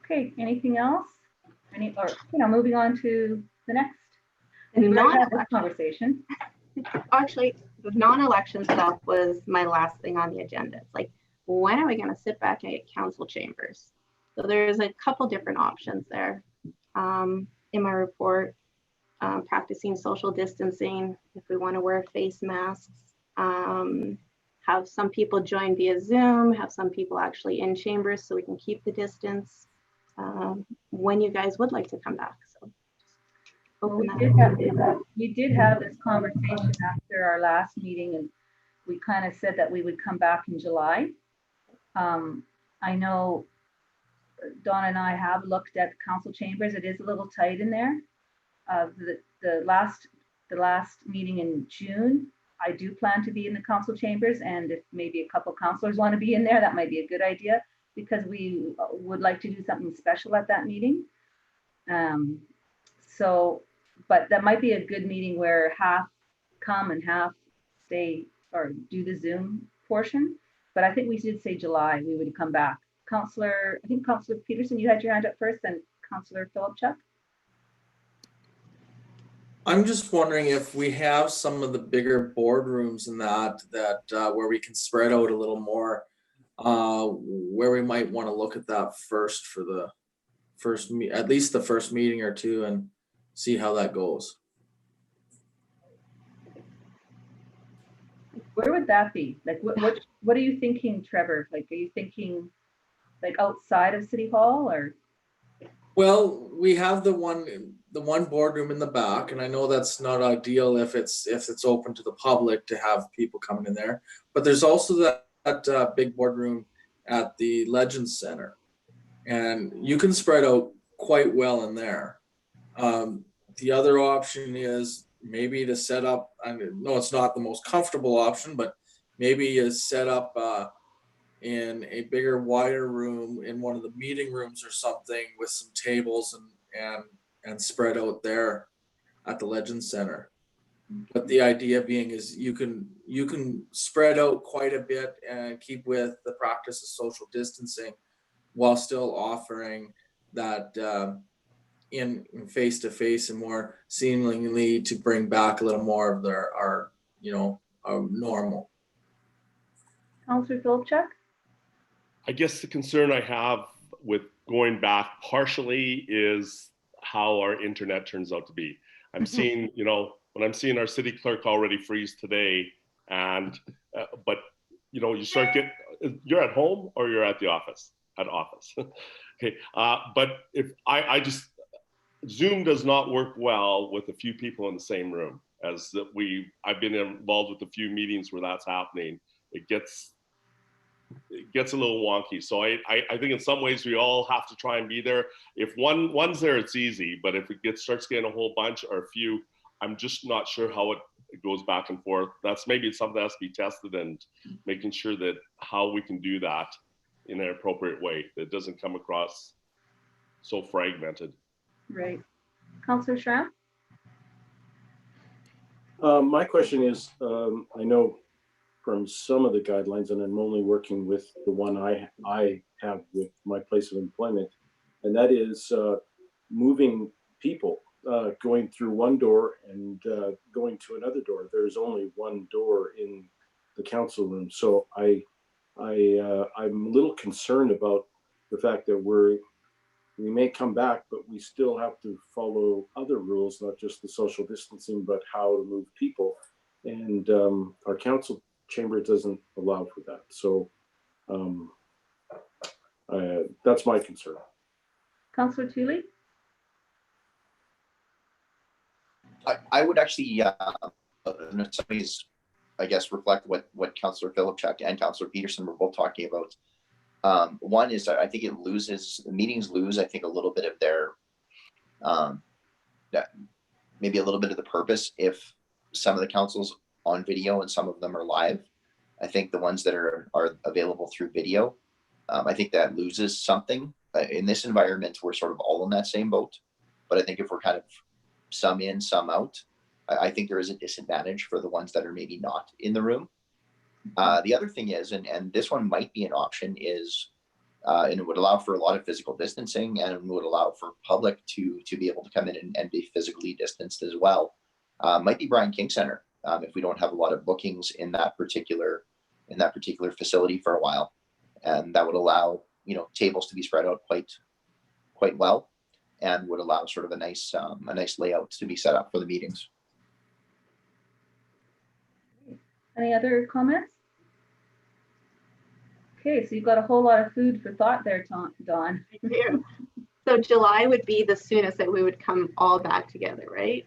Okay, anything else? Moving on to the next. And We've already had this conversation. Actually, the non-election stuff was my last thing on the agenda. It's like, when are we going to sit back at council chambers? So there's a couple different options there. In my report, practicing social distancing, if we want to wear face masks, have some people join via Zoom, have some people actually in chambers so we can keep the distance, when you guys would like to come back. So we did have this conversation after our last meeting, and we kind of said that we would come back in July. I know Dawn and I have looked at council chambers. It is a little tight in there. The last meeting in June, I do plan to be in the council chambers, and if maybe a couple councilors want to be in there, that might be a good idea, because we would like to do something special at that meeting. But that might be a good meeting where half come and half stay or do the Zoom portion. But I think we did say July we would come back. Councillor Peterson, you had your hand up first, and Councillor Philipchuk. I'm just wondering if we have some of the bigger boardrooms in that where we can spread out a little more, where we might want to look at that first for the at least the first meeting or two, and see how that goes. Where would that be? Like, what are you thinking, Trevor? Like, are you thinking like outside of City Hall, or? Well, we have the one boardroom in the back, and I know that's not ideal if it's open to the public to have people coming in there. But there's also that big boardroom at the Legends Center, and you can spread out quite well in there. The other option is maybe to set up, I know it's not the most comfortable option, but maybe you set up in a bigger, wider room in one of the meeting rooms or something with some tables and spread out there at the Legends Center. But the idea being is you can spread out quite a bit and keep with the practice of social distancing while still offering that in face-to-face and more seemingly to bring back a little more of our normal. Councillor Philipchuk? I guess the concern I have with going back partially is how our internet turns out to be. I'm seeing, when I'm seeing our city clerk already freeze today, and but you start you're at home or you're at the office? At office. Okay, but if I just Zoom does not work well with a few people in the same room. I've been involved with a few meetings where that's happening. It gets a little wonky. So I think in some ways we all have to try and be there. If one's there, it's easy. But if it starts getting a whole bunch or a few, I'm just not sure how it goes back and forth. Maybe it's something that has to be tested, and making sure that how we can do that in an appropriate way that doesn't come across so fragmented. Right. Councillor Schramm? My question is, I know from some of the guidelines, and I'm only working with the one I have with my place of employment, and that is moving people, going through one door and going to another door. There's only one door in the council room. So I'm a little concerned about the fact that we may come back, but we still have to follow other rules, not just the social distancing, but how to move people. And our council chamber doesn't allow for that. So that's my concern. Councillor Tooley? I would actually, in some ways, I guess, reflect what Councillor Philipchuk and Councillor Peterson were both talking about. One is I think the meetings lose, I think, a little bit of their, maybe a little bit of the purpose if some of the councils on video and some of them are live. I think the ones that are available through video, I think that loses something. In this environment, we're sort of all in that same boat. But I think if we're kind of some in, some out, I think there is a disadvantage for the ones that are maybe not in the room. The other thing is, and this one might be an option, is and it would allow for a lot of physical distancing, and it would allow for public to be able to come in and be physically distanced as well. Might be Brian King Center, if we don't have a lot of bookings in that particular facility for a while, and that would allow, you know, tables to be spread out quite well, and would allow sort of a nice layout to be set up for the meetings. Any other comments? Okay, so you've got a whole lot of food for thought there, Dawn. Thank you. So July would be the soonest that we would come all back together, right?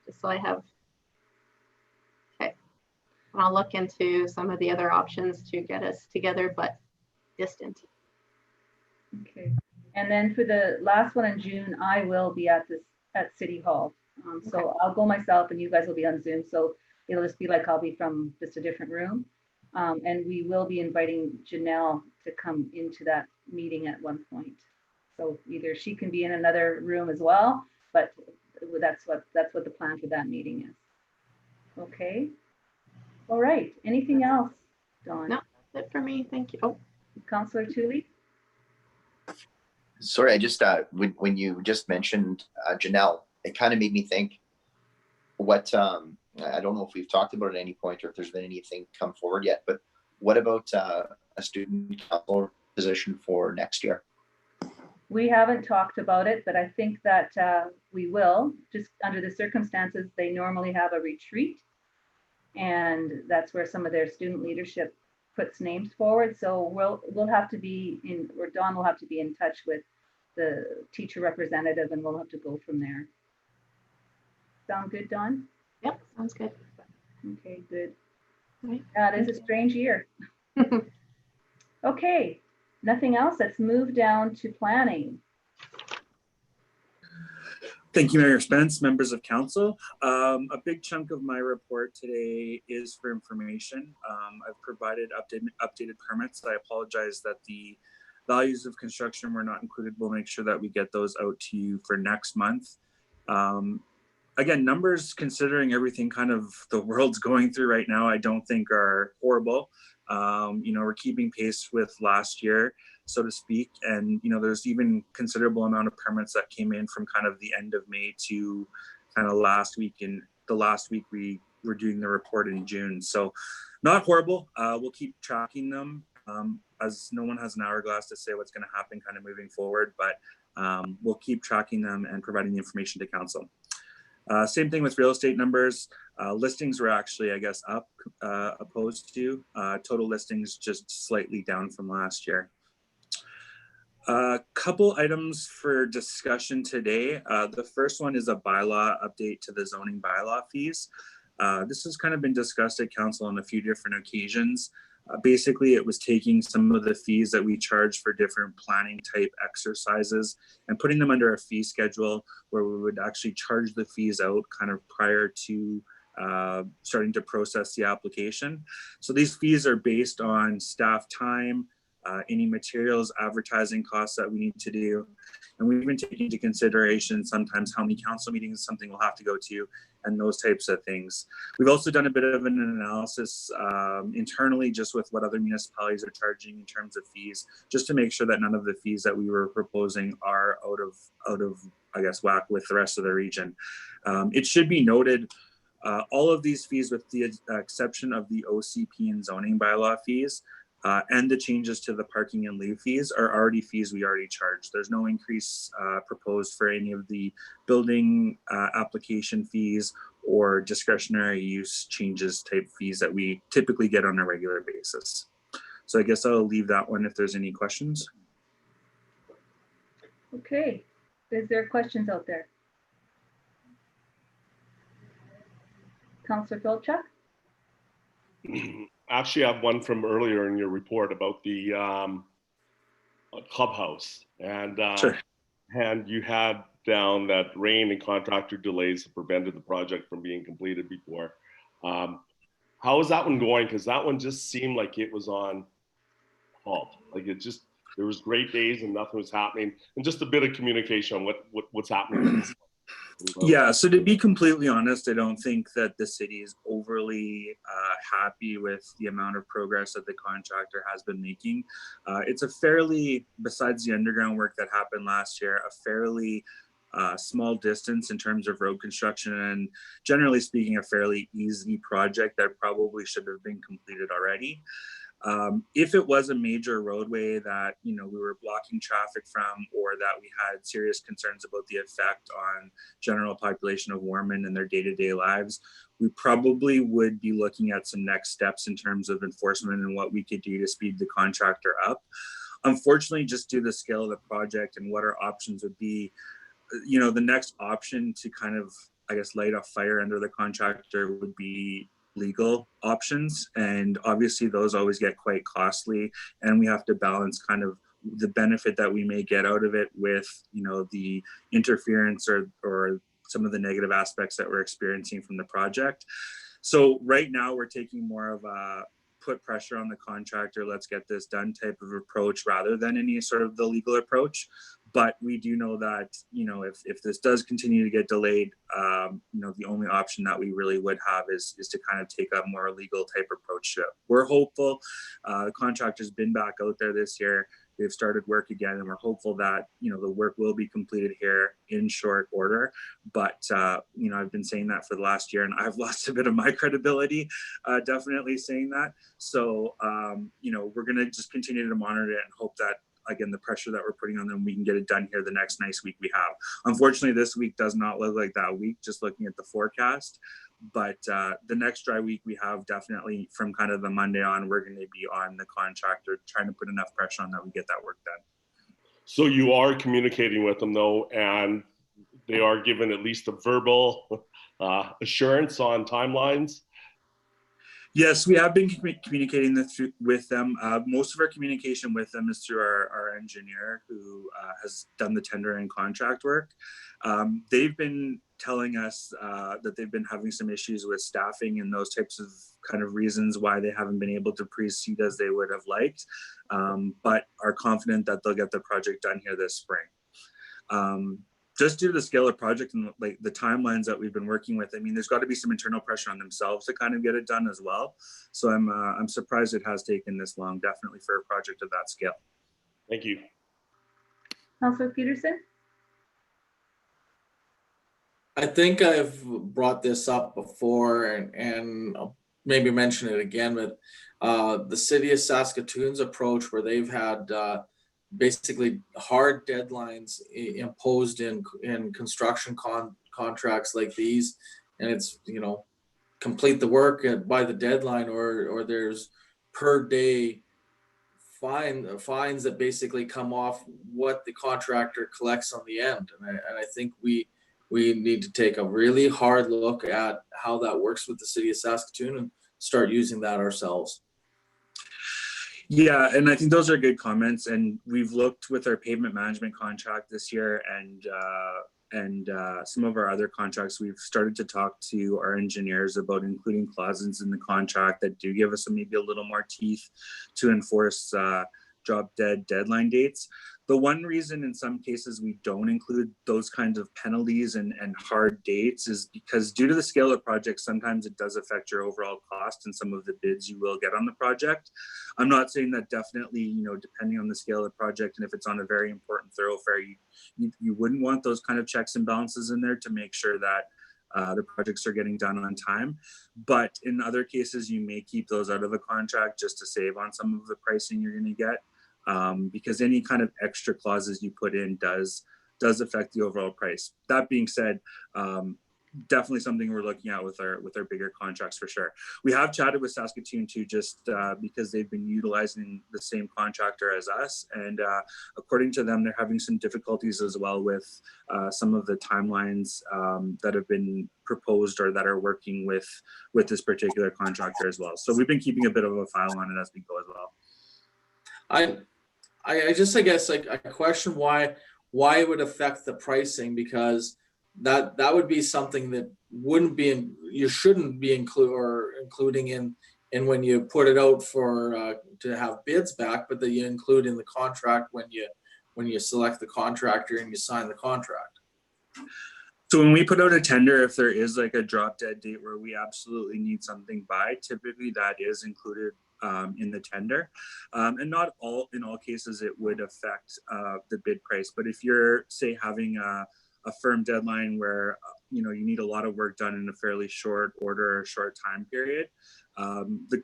Just so I have. Okay. And I'll look into some of the other options to get us together, but distant. Okay. And then for the last one in June, I will be at City Hall. So I'll go myself and you guys will be on Zoom. So it'll just be like I'll be from just a different room. And we will be inviting Janelle to come into that meeting at one point. So either she can be in another room as well, but that's what the plan for that meeting is. Okay. All right. Anything else, Dawn? No, that's it for me. Thank you. Oh, Councillor Tooley? Sorry, I just when you just mentioned Janelle, it kind of made me think what I don't know if we've talked about it at any point or if there's been anything come forward yet, but what about a student council position for next year? We haven't talked about it, but I think that we will. Just under the circumstances, they normally have a retreat, and that's where some of their student leadership puts names forward. So we'll have to be in, or Dawn will have to be in touch with the teacher representative, and we'll have to go from there. Sound good, Dawn? yep, sounds good. Okay, good. Right. It is a strange year. Okay, nothing else. Let's move down to planning. Thank you, Mayor Spence, members of council. A big chunk of my report today is for information. I've provided updated permits. I apologize that the values of construction were not included. We'll make sure that we get those out to you for next month. Again, numbers, considering everything kind of the world's going through right now, I don't think are horrible. You know, we're keeping pace with last year, so to speak. And, you know, there's even considerable amount of permits that came in from kind of the end of May to kind of last week. And the last week we were doing the report in June. So not horrible. We'll keep tracking them as no one has an hourglass to say what's going to happen kind of moving forward, but we'll keep tracking them and providing the information to council. Same thing with real estate numbers. Listings were actually, I guess, up opposed to total listings just slightly down from last year. A couple items for discussion today. The first one is a bylaw update to the zoning bylaw fees. This has kind of been discussed at council on a few different occasions. Basically, it was taking some of the fees that we charge for different planning type exercises and putting them under a fee schedule where we would actually charge the fees out kind of prior to starting to process the application. So these fees are based on staff time, any materials, advertising costs that we need to do. And we even take into consideration sometimes how many council meetings something will have to go to and those types of things. We've also done a bit of an analysis internally just with what other municipalities are charging in terms of fees, just to make sure that none of the fees that we were proposing are out of I guess, whack with the rest of the region. It should be noted, all of these fees with the exception of the OCP and zoning bylaw fees, and the changes to the parking and leave fees are already fees we already charge. There's no increase proposed for any of the building application fees or discretionary use changes type fees that we typically get on a regular basis. So I guess I'll leave that one if there's any questions. Okay, is there questions out there? Councillor Philchuk? Actually, I have one from earlier in your report about the clubhouse, and Sure. And you had down that rain and contractor delays prevented the project from being completed before. How is that one going? Because that one just seemed like it was on halt. Like it just, there was great days and nothing was happening, and just a bit of communication on what's happening. Yeah, so to be completely honest, I don't think that the city is overly happy with the amount of progress that the contractor has been making. It's a fairly, besides the underground work that happened last year, a fairly small distance in terms of road construction, and generally speaking, a fairly easy project that probably should have been completed already. If it was a major roadway that, you know, we were blocking traffic from, or that we had serious concerns about the effect on general population of Warman and their day-to-day lives, we probably would be looking at some next steps in terms of enforcement and what we could do to speed the contractor up. Unfortunately, just due to the scale of the project and what our options would be, you know, the next option to kind of, I guess, light a fire under the contractor would be legal options, and obviously those always get quite costly, and we have to balance kind of the benefit that we may get out of it with, you know, the interference or some of the negative aspects that we're experiencing from the project. So right now we're taking more of a put pressure on the contractor, let's get this done type of approach rather than any sort of the legal approach. But we do know that, you know, if this does continue to get delayed, you know, the only option that we really would have is to kind of take a more legal type approach to it. We're hopeful. The contractor's been back out there this year. They've started work again, and we're hopeful that, you know, the work will be completed here in short order. But, you know, I've been saying that for the last year, and I've lost a bit of my credibility, definitely saying that. So, you know, we're going to just continue to monitor it and hope that, again, the pressure that we're putting on them, we can get it done here the next nice week we have. Unfortunately, this week does not look like that week, just looking at the forecast. But the next dry week we have, definitely from kind of the Monday on, we're going to be on the contractor trying to put enough pressure on that we get that work done. So you are communicating with them though, and they are given at least a verbal assurance on timelines? Yes, we have been communicating with them. Most of our communication with them is through our engineer who has done the tender and contract work. They've been telling us that they've been having some issues with staffing and those types of kind of reasons why they haven't been able to proceed as they would have liked, but are confident that they'll get the project done here this spring. Just due to the scale of project and like the timelines that we've been working with, I mean, there's got to be some internal pressure on themselves to kind of get it done as well. So I'm surprised it has taken this long, definitely for a project of that scale. Thank you. Councillor Peterson? I think I've brought this up before and I'll maybe mention it again, but the city of Saskatoon's approach where they've had basically hard deadlines imposed in construction contracts like these, and it's, you know, complete the work by the deadline, or there's per day fines that basically come off what the contractor collects on the end. And I think we need to take a really hard look at how that works with the city of Saskatoon and start using that ourselves. Yeah, and I think those are good comments. And we've looked with our pavement management contract this year and some of our other contracts. We've started to talk to our engineers about including clauses in the contract that do give us maybe a little more teeth to enforce drop dead deadline dates. The one reason in some cases we don't include those kinds of penalties and hard dates is because due to the scale of projects, sometimes it does affect your overall cost and some of the bids you will get on the project. I'm not saying that definitely, you know, depending on the scale of the project and if it's on a very important thoroughfare, you wouldn't want those kind of checks and balances in there to make sure that the projects are getting done on time. But in other cases, you may keep those out of a contract just to save on some of the pricing you're going to get. Because any kind of extra clauses you put in does affect the overall price. That being said, definitely something we're looking at with our bigger contracts for sure. We have chatted with Saskatoon too, just because they've been utilizing the same contractor as us, and according to them, they're having some difficulties as well with some of the timelines that have been proposed or that are working with this particular contractor as well. So we've been keeping a bit of a file on it as we go as well. I guess like I question why it would affect the pricing, because that would be something that wouldn't be you shouldn't be including in when you put it out for to have bids back, but that you include in the contract when you select the contractor and you sign the contract. So when we put out a tender, if there is like a drop dead date where we absolutely need something by, typically that is included in the tender. And not in all cases, it would affect the bid price. But if you're, say, having a firm deadline where you need a lot of work done in a fairly short order or short time period,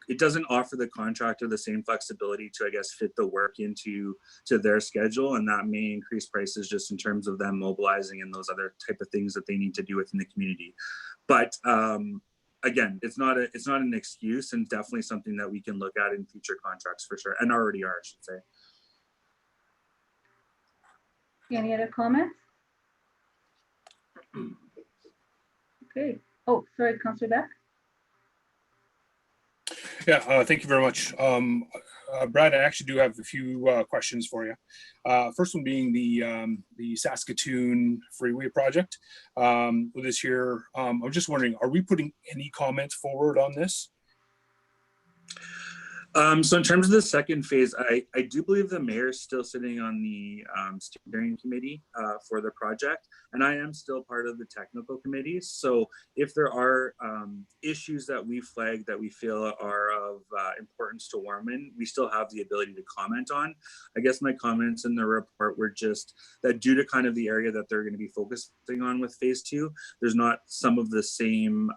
it doesn't offer the contractor the same flexibility to, I guess, fit the work into their schedule, and that may increase prices just in terms of them mobilizing and those other type of things that they need to do within the community. But again, it's not an excuse, and definitely something that we can look at in future contracts for sure, and already are, I should say. Any other comments? Okay. Oh, sorry, Councillor Beck. Yeah, thank you very much. Brad, I actually do have a few questions for you. First one being the Saskatoon Freeway project. This year, I'm just wondering, are we putting any comments forward on this? So in terms of the second phase, I do believe the mayor is still sitting on the steering committee for the project, and I am still part of the technical committee. So if there are issues that we flag that we feel are of importance to Warman, we still have the ability to comment on. I guess my comments in the report were just that due to kind of the area that they're going to be focusing on with phase 2, there's not some of the same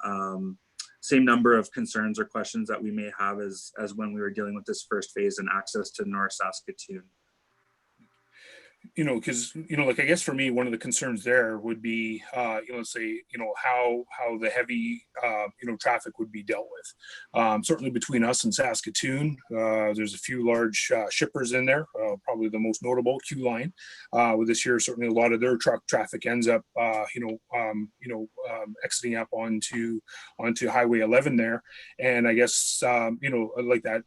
number of concerns or questions that we may have as when we were dealing with this first phase and access to North Saskatoon. Because like I guess for me, one of the concerns there would be, let's say, how the heavy, traffic would be dealt with. Certainly between us and Saskatoon, there's a few large shippers in there. Probably the most notable, Q Line. With this year, certainly a lot of their truck traffic ends up, exiting up onto Highway 11 there, and I guess like that,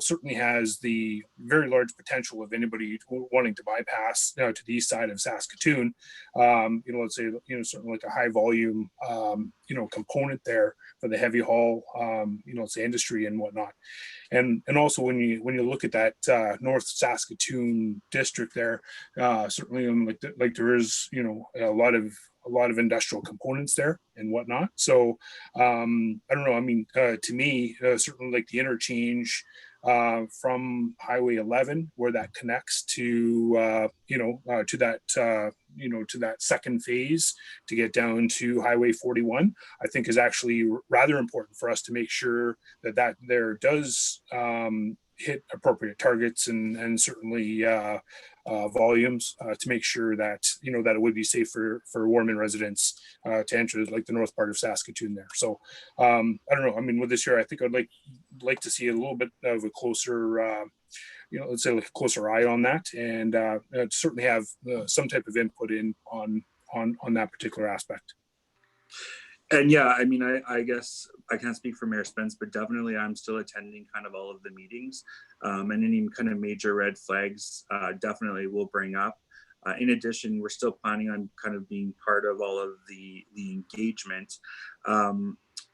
certainly has the very large potential of anybody wanting to bypass to the east side of Saskatoon, let's say, certainly like a high volume, component there for the heavy haul, let's say industry and whatnot. And also when you look at that North Saskatoon district there, certainly like there is, a lot of industrial components there and whatnot. So I don't know. I mean, to me, certainly like the interchange from Highway 11, where that connects to that second phase to get down to Highway 41, I think is actually rather important for us to make sure that there does hit appropriate targets and certainly volumes to make sure that that it would be safe for Warman residents to enter like the north part of Saskatoon there. So I don't know. I mean, with this year, I think I'd like to see a little bit of a closer, let's say like a closer eye on that, and certainly have some type of input on that particular aspect. And yeah, I mean, I guess I can't speak for Mayor Spence, but definitely I'm still attending kind of all of the meetings, and any kind of major red flags definitely will bring up. In addition, we're still planning on kind of being part of all of the engagement.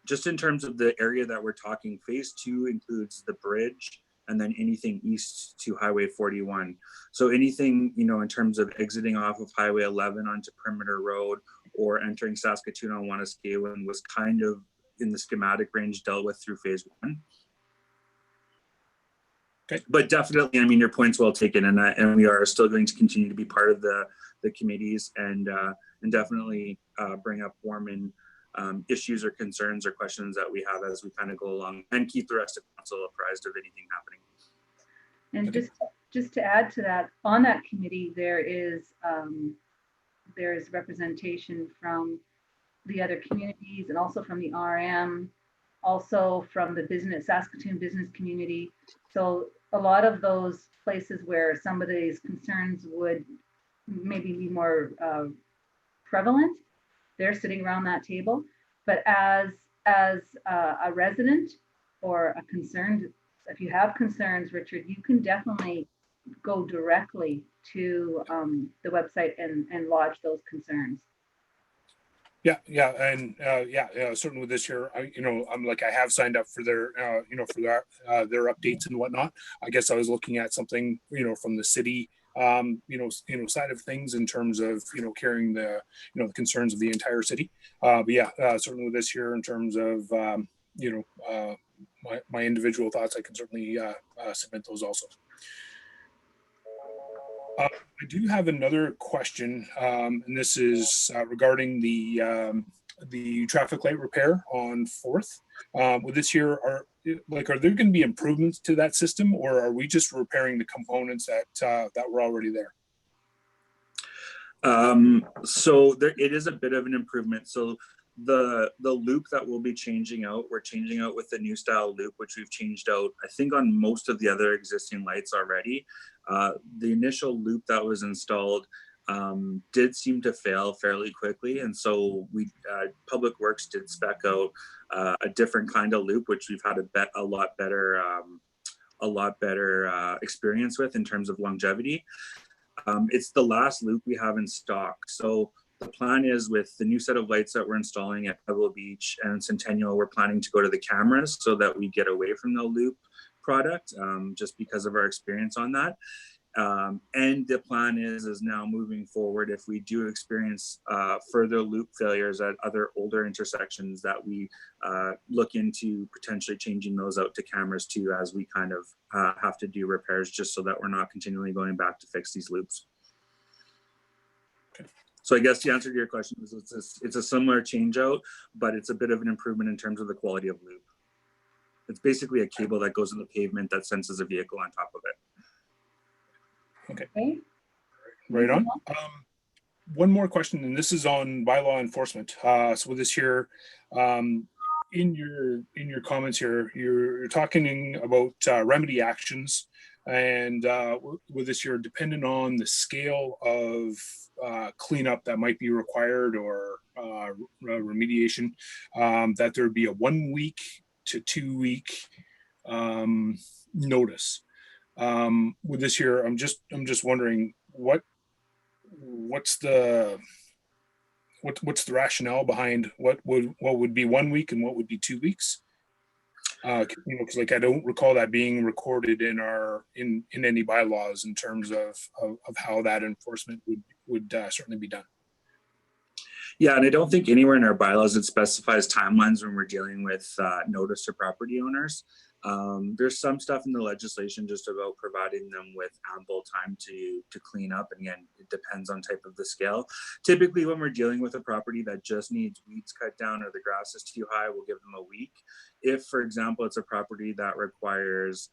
Just in terms of the area that we're talking, phase 2 includes the bridge and then anything east to Highway 41. So anything, in terms of exiting off of Highway 11 onto Perimeter Road or entering Saskatoon on Wanuskewin was kind of in the schematic range dealt with through phase 1. Okay. But definitely, I mean, your point's well taken, and we are still going to continue to be part of the committees and definitely bring up Warman issues or concerns or questions that we have as we kind of go along, and keep the rest of council apprised of anything happening. And just to add to that, on that committee, there is representation from the other communities and also from the RM, also from the Saskatoon business community. So a lot of those places where some of these concerns would maybe be more prevalent, they're sitting around that table. But as a resident or a concerned, if you have concerns, Richard, you can definitely go directly to the website and lodge those concerns. Yeah, and certainly with this year, I have signed up for their, for their updates and whatnot. I guess I was looking at something, from the city side of things in terms of carrying the the concerns of the entire city. But yeah, certainly this year in terms of my individual thoughts, I can certainly submit those also. I do have another question, and this is regarding the traffic light repair on 4th. With this year, are there going to be improvements to that system, or are we just repairing the components that were already there? So it is a bit of an improvement. So the loop that we'll be changing out, we're changing out with the new style loop, which we've changed out, I think, on most of the other existing lights already. The initial loop that was installed did seem to fail fairly quickly, and so Public Works did spec out a different kind of loop, which we've had a lot better experience with in terms of longevity. It's the last loop we have in stock. So the plan is, with the new set of lights that we're installing at Pebble Beach and Centennial, we're planning to go to the cameras so that we get away from the loop product, just because of our experience on that. And the plan is now moving forward, if we do experience further loop failures at other older intersections, that we look into potentially changing those out to cameras too, as we kind of have to do repairs, just so that we're not continually going back to fix these loops. Okay. So I guess the answer to your question is it's a similar change out, but it's a bit of an improvement in terms of the quality of loop. It's basically a cable that goes in the pavement that senses a vehicle on top of it. Okay. Right on. One more question, and this is on bylaw enforcement. So this year, in your comments here, you're talking about remedy actions, and with this year, dependent on the scale of cleanup that might be required, or remediation, that there would be a 1 week to 2 week notice. With this year, I'm just wondering what's the rationale behind what would be 1 week and what would be 2 weeks? Because I don't recall that being recorded in any bylaws in terms of how that enforcement would certainly be done. Yeah, and I don't think anywhere in our bylaws it specifies timelines when we're dealing with notice to property owners. There's some stuff in the legislation just about providing them with ample time to clean up. And again, it depends on type of the scale. Typically, when we're dealing with a property that just needs weeds cut down or the grass is too high, we'll give them a week. If, for example, it's a property that requires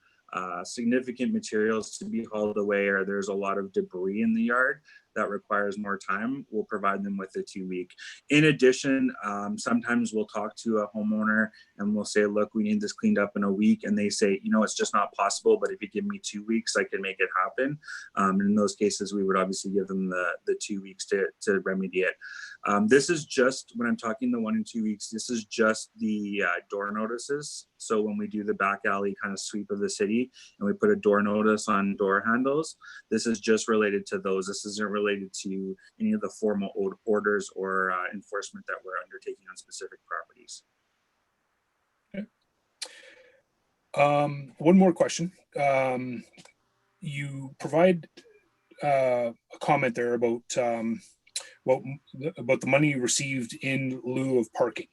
significant materials to be hauled away, or there's a lot of debris in the yard that requires more time, we'll provide them with a 2 week. In addition, sometimes we'll talk to a homeowner and we'll say, look, we need this cleaned up in a week. And they say, it's just not possible, but if you give me 2 weeks, I can make it happen. And in those cases, we would obviously give them the 2 weeks to remedy it. This is just, when I'm talking the 1 and 2 weeks, this is just the door notices. So when we do the back alley kind of sweep of the city and we put a door notice on door handles, this is just related to those. This isn't related to any of the formal orders or enforcement that we're undertaking on specific properties. Okay. One more question. You provide a comment there about the money received in lieu of parking.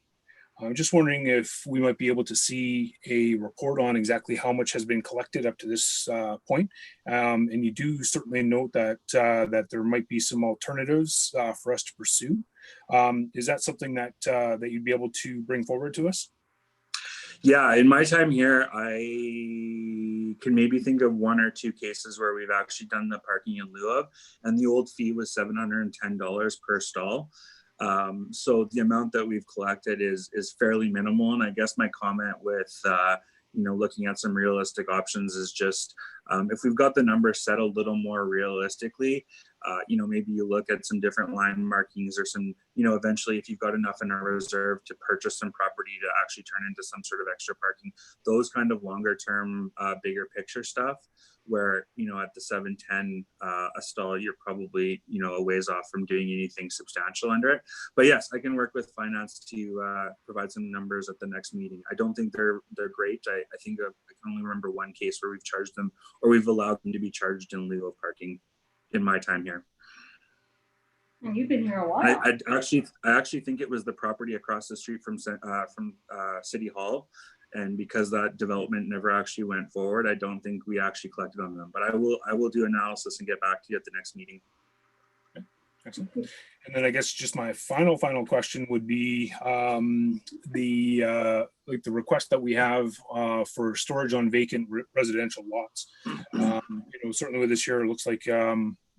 I'm just wondering if we might be able to see a report on exactly how much has been collected up to this point. And you do certainly note that there might be some alternatives for us to pursue. Is that something that you'd be able to bring forward to us? Yeah, in my time here, I can maybe think of 1 or 2 cases where we've actually done the parking in lieu of, and the old fee was $710 per stall. So the amount that we've collected is fairly minimal. And I guess my comment with, looking at some realistic options is just, if we've got the number set a little more realistically, maybe you look at some different line markings or some, eventually if you've got enough in a reserve to purchase some property to actually turn into some sort of extra parking, those kind of longer term, bigger picture stuff, where, at the 710 a stall, you're probably, a ways off from doing anything substantial under it. But yes, I can work with finance to provide some numbers at the next meeting. I don't think they're great. I think I can only remember one case where we've charged them, or we've allowed them to be charged in lieu of parking. in my time here. And you've been here a while. I actually think it was the property across the street from City Hall, and because that development never actually went forward, I don't think we actually collected on them. But I will do analysis and get back to you at the next meeting. Okay. Excellent. And then I guess just my final question would be the request that we have for storage on vacant residential lots. Certainly with this year, it looks like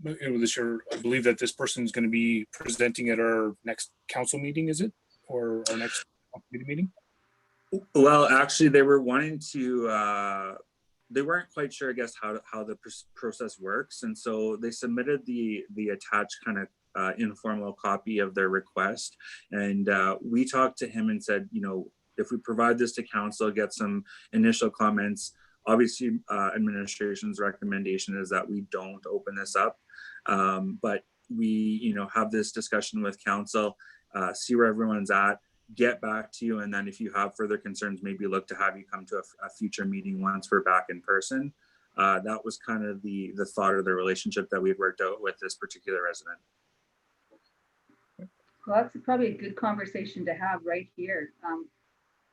this year, I believe that this person is going to be presenting at our next council meeting, is it? Or our next committee meeting? Well, actually, they were wanting to, they weren't quite sure, I guess, how the process works. And so they submitted the attached kind of informal copy of their request. And we talked to him and said, if we provide this to council, get some initial comments, obviously administration's recommendation is that we don't open this up. But we, have this discussion with council, see where everyone's at, get back to you. And then if you have further concerns, maybe look to have you come to a future meeting once we're back in person. That was kind of the thought of the relationship that we've worked out with this particular resident. Well, that's probably a good conversation to have right here.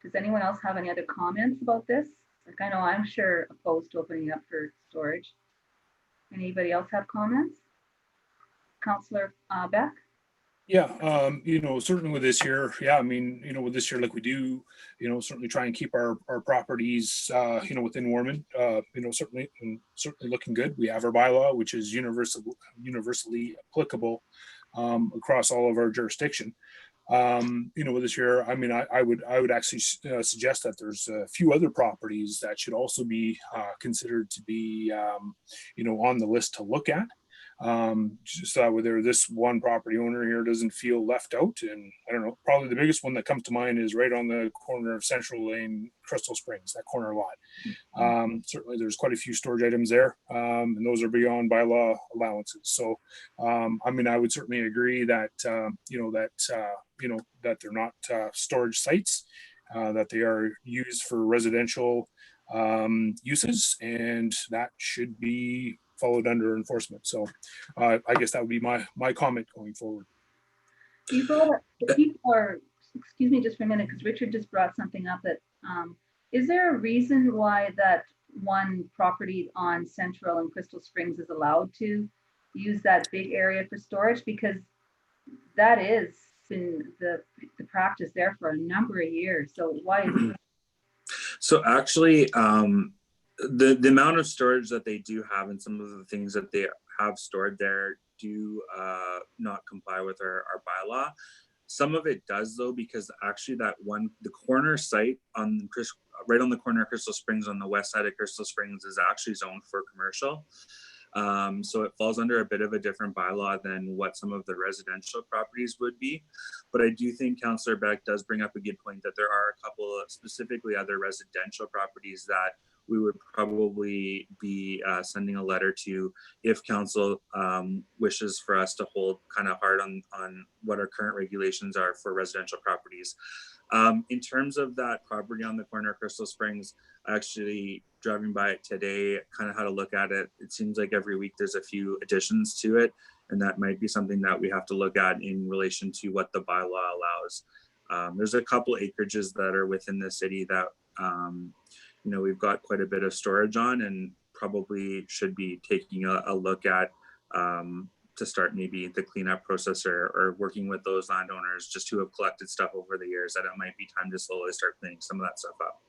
Does anyone else have any other comments about this? Like, I know I'm sure opposed to opening up for storage. Anybody else have comments? Councillor Beck? Yeah, certainly with this year, with this year, like we do, certainly try and keep our properties, within Warman, certainly looking good. We have our bylaw, which is universally applicable across all of our jurisdiction. With this year, I would actually suggest that there's a few other properties that should also be considered to be, on the list to look at. Just whether this one property owner here doesn't feel left out. And I don't know, probably the biggest one that comes to mind is right on the corner of Central Lane, Crystal Springs, that corner lot. Certainly there's quite a few storage items there, and those are beyond bylaw allowances. So, I would certainly agree that, that they're not storage sites, that they are used for residential uses, and that should be followed under enforcement. So I guess that would be my comment going forward. People are, excuse me just for a minute, because Richard just brought something up that, is there a reason why that one property on Central and Crystal Springs is allowed to use that big area for storage? Because that is been the practice there for a number of years. So why is that? So actually, the amount of storage that they do have and some of the things that they have stored there do not comply with our bylaw. Some of it does though, because actually the corner site right on the corner of Crystal Springs on the west side of Crystal Springs is actually zoned for commercial. So it falls under a bit of a different bylaw than what some of the residential properties would be. But I do think Councillor Beck does bring up a good point that there are a couple of specifically other residential properties that we would probably be sending a letter to if council wishes for us to hold kind of hard on what our current regulations are for residential properties. In terms of that property on the corner of Crystal Springs, actually driving by it today, kind of had a look at it. It seems like every week there's a few additions to it, and that might be something that we have to look at in relation to what the bylaw allows. There's a couple acreages that are within the city that we've got quite a bit of storage on, and probably should be taking a look at to start maybe the cleanup process or working with those landowners just who have collected stuff over the years, that it might be time to slowly start cleaning some of that stuff up.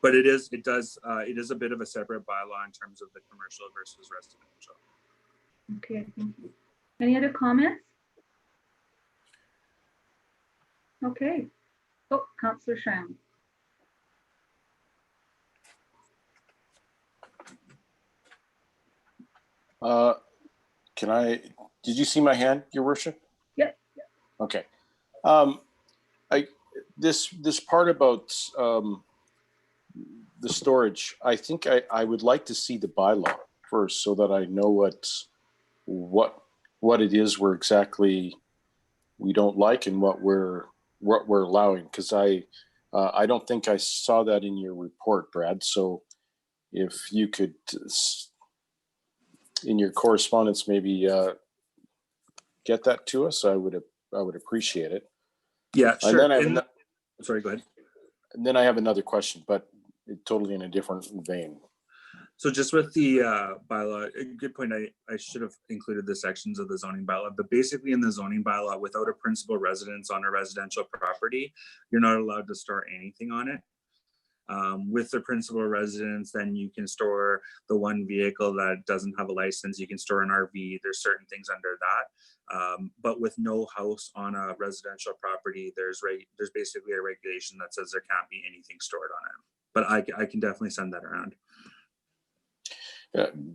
But it is a bit of a separate bylaw in terms of the commercial versus residential. Okay, thank you. Any other comments? Okay. Oh, Councillor Schramm. Did you see my hand, Your Worship? Yep. Okay. This part about the storage, I think I would like to see the bylaw first so that I know what it is we don't like and what we're allowing, because I don't think I saw that in your report, Brad. So if you could in your correspondence, maybe get that to us. I would appreciate it. Yeah, sure. And then sorry, go ahead. And then I have another question, but totally in a different vein. So just with the bylaw, a good point. I should have included the sections of the zoning bylaw, but basically in the zoning bylaw, without a principal residence on a residential property, you're not allowed to store anything on it. With the principal residence, then you can store the one vehicle that doesn't have a license. You can store an RV. There's certain things under that. But with no house on a residential property, there's basically a regulation that says there can't be anything stored on it. But I can definitely send that around.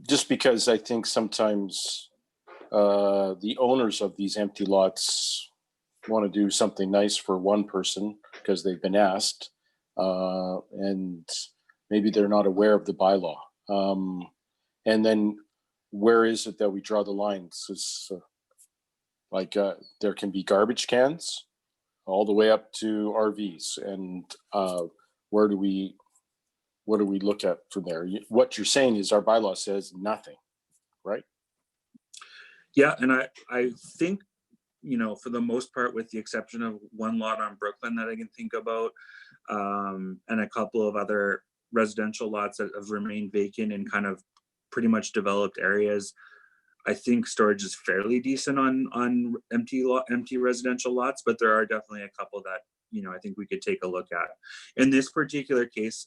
Just because I think sometimes the owners of these empty lots want to do something nice for one person because they've been asked. And maybe they're not aware of the bylaw. And then where is it that we draw the lines? It's there can be garbage cans all the way up to RVs. And what do we look at from there? What you're saying is our bylaw says nothing, right? Yeah, and I think, for the most part, with the exception of one lot on Brooklyn that I can think about, and a couple of other residential lots that have remained vacant in kind of pretty much developed areas, I think storage is fairly decent on empty residential lots, but there are definitely a couple that, I think we could take a look at. In this particular case,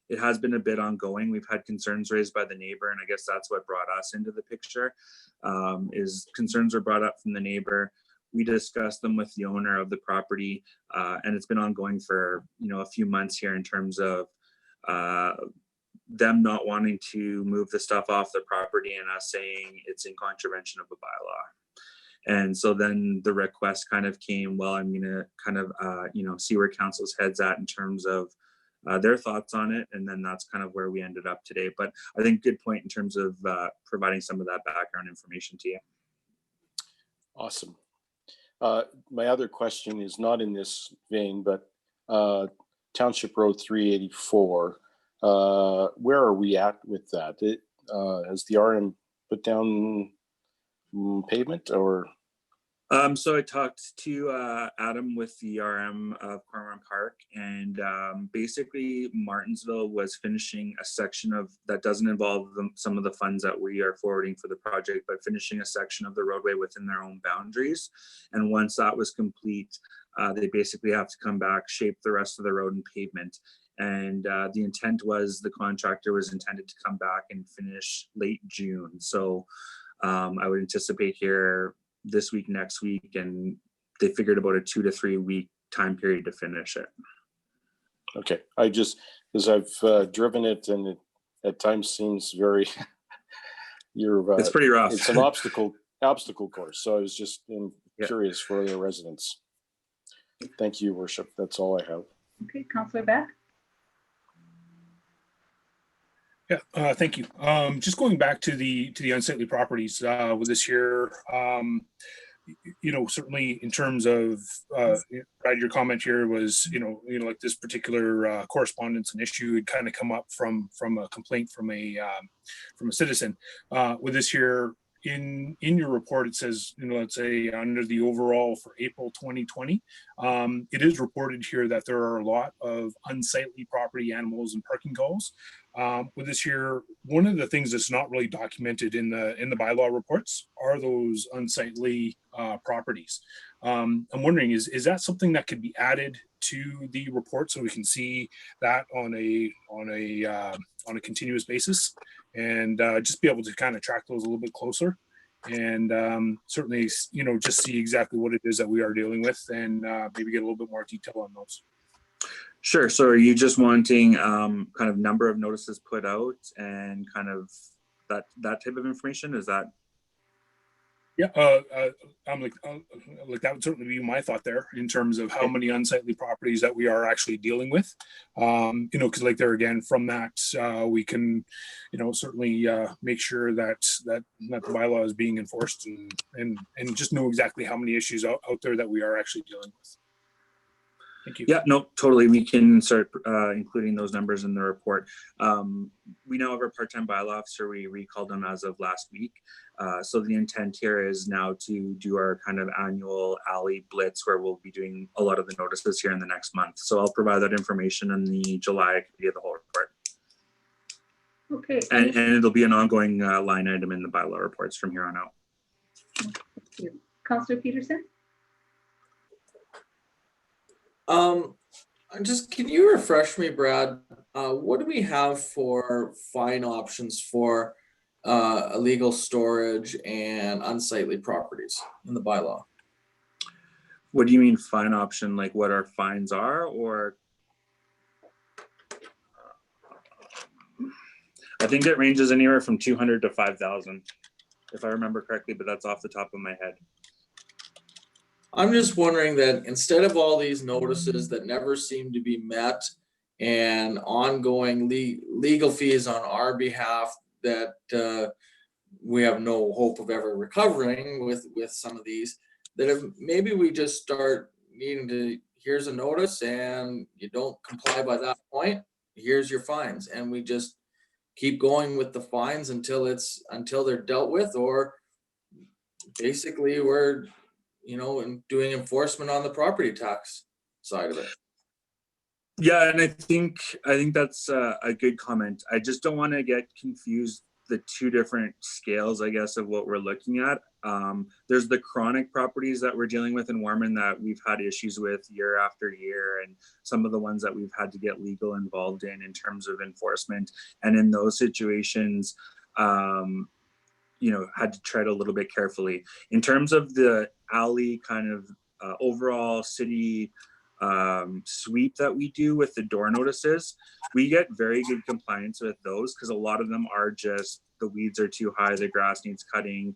it has been a bit ongoing. We've had concerns raised by the neighbor, and I guess that's what brought us into the picture, is concerns were brought up from the neighbor. We discussed them with the owner of the property, and it's been ongoing for, a few months here in terms of them not wanting to move the stuff off the property and us saying it's in contravention of a bylaw. And so then the request kind of came, well, I'm going to kind of, see where council's head's at in terms of their thoughts on it. And then that's kind of where we ended up today. But I think good point in terms of providing some of that background information to you. Awesome. My other question is not in this vein, but Township Road 384, where are we at with that? Has the RM put down pavement or? So I talked to Adam with the RM of Warman Park, and basically Martinsville was finishing a section of that doesn't involve some of the funds that we are forwarding for the project, but finishing a section of the roadway within their own boundaries. And once that was complete, they basically have to come back, shape the rest of the road and pavement. And the intent was the contractor was intended to come back and finish late June. So I would anticipate here this week, next week, and they figured about a 2 to 3 week time period to finish it. Okay, because I've driven it and it at times seems very, it's pretty rough. It's an obstacle course. So I was just curious for the residents. Thank you, Worship. That's all I have. Okay, Councillor Beck. Yeah, thank you. Just going back to the unsightly properties with this year, certainly in terms of Brad, your comment here was, like this particular correspondence and issue had kind of come up from a complaint from a citizen. With this year, in your report, it says, let's say under the overall for April 2020, it is reported here that there are a lot of unsightly property animals and parking goals. With this year, one of the things that's not really documented in the bylaw reports are those unsightly properties. I'm wondering, is that something that could be added to the report so we can see that on a continuous basis, and just be able to kind of track those a little bit closer, and certainly just see exactly what it is that we are dealing with, and maybe get a little bit more detail on those. Sure. So are you just wanting kind of number of notices put out and kind of that type of information? Is that? Yeah, I'm like that would certainly be my thought there in terms of how many unsightly properties that we are actually dealing with. Because like there again, from that we can, certainly make sure that the bylaw is being enforced, and just know exactly how many issues out there that we are actually dealing with. Thank you. Yeah, no, totally. We can start including those numbers in the report. We now have our part-time bylaw officer. We recalled them as of last week. So the intent here is now to do our kind of annual alley blitz where we'll be doing a lot of the notices here in the next month. So I'll provide that information in the July committee of the whole report. Okay. And it'll be an ongoing line item in the bylaw reports from here on out. Thank you. Councillor Peterson? Can you refresh me, Brad? What do we have for fine options for illegal storage and unsightly properties in the bylaw? What do you mean fine option? Like what our fines are, or? I think it ranges anywhere from 200 to 5,000, if I remember correctly, but that's off the top of my head. I'm just wondering that instead of all these notices that never seem to be met and ongoing legal fees on our behalf that we have no hope of ever recovering with some of these, that if maybe we just start needing to, here's a notice and you don't comply by that point, here's your fines, and we just keep going with the fines until they're dealt with, or basically we're doing enforcement on the property tax side of it. Yeah, and I think that's a good comment. I just don't want to get confused the two different scales, I guess, of what we're looking at. There's the chronic properties that we're dealing with in Warman that we've had issues with year after year, and some of the ones that we've had to get legal involved in terms of enforcement. And in those situations, had to tread a little bit carefully. In terms of the alley kind of overall city sweep that we do with the door notices, we get very good compliance with those because a lot of them are just the weeds are too high, the grass needs cutting,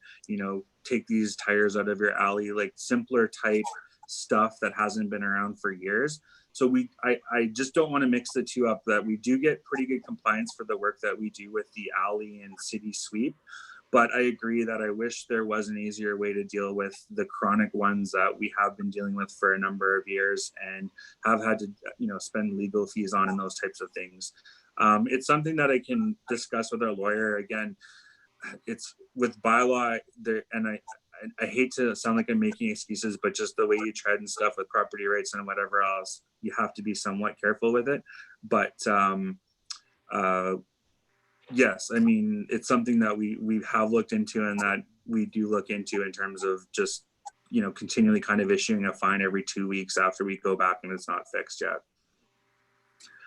take these tires out of your alley, like simpler type stuff that hasn't been around for years. So I just don't want to mix the two up, that we do get pretty good compliance for the work that we do with the alley and city sweep. But I agree that I wish there was an easier way to deal with the chronic ones that we have been dealing with for a number of years and have had to, spend legal fees on and those types of things. It's something that I can discuss with our lawyer. Again, it's with bylaw there, and I hate to sound like I'm making excuses, but just the way you tread and stuff with property rights and whatever else, you have to be somewhat careful with it. But yes, I mean, it's something that we have looked into and that we do look into in terms of just, continually kind of issuing a fine every 2 weeks after we go back and it's not fixed yet.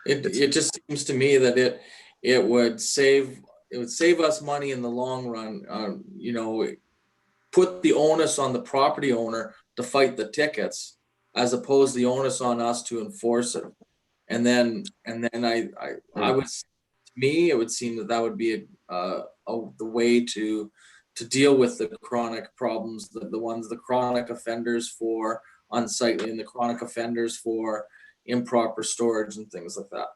It just seems to me that it would save us money in the long run. Put the onus on the property owner to fight the tickets, as opposed to the onus on us to enforce it. And then I would. To me, it would seem that would be the way to deal with the chronic problems, the chronic offenders for unsightly and the chronic offenders for improper storage and things like that.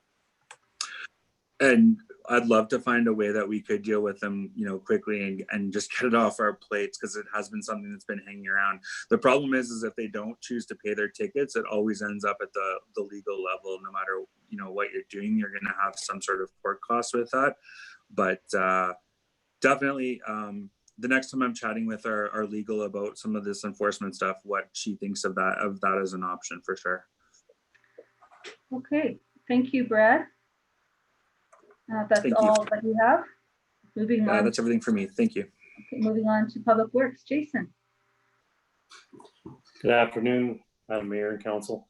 And I'd love to find a way that we could deal with them, quickly and just get it off our plates, because it has been something that's been hanging around. The problem is if they don't choose to pay their tickets, it always ends up at the legal level. No matter what you're doing, you're going to have some sort of court cost with that. But definitely, the next time I'm chatting with our legal about some of this enforcement stuff, what she thinks of that as an option for sure. Okay, thank you, Brad. That's all that you have. Moving on. That's everything for me. Thank you. Okay, moving on to Public Works. Jason. Good afternoon, Madam Mayor and Council.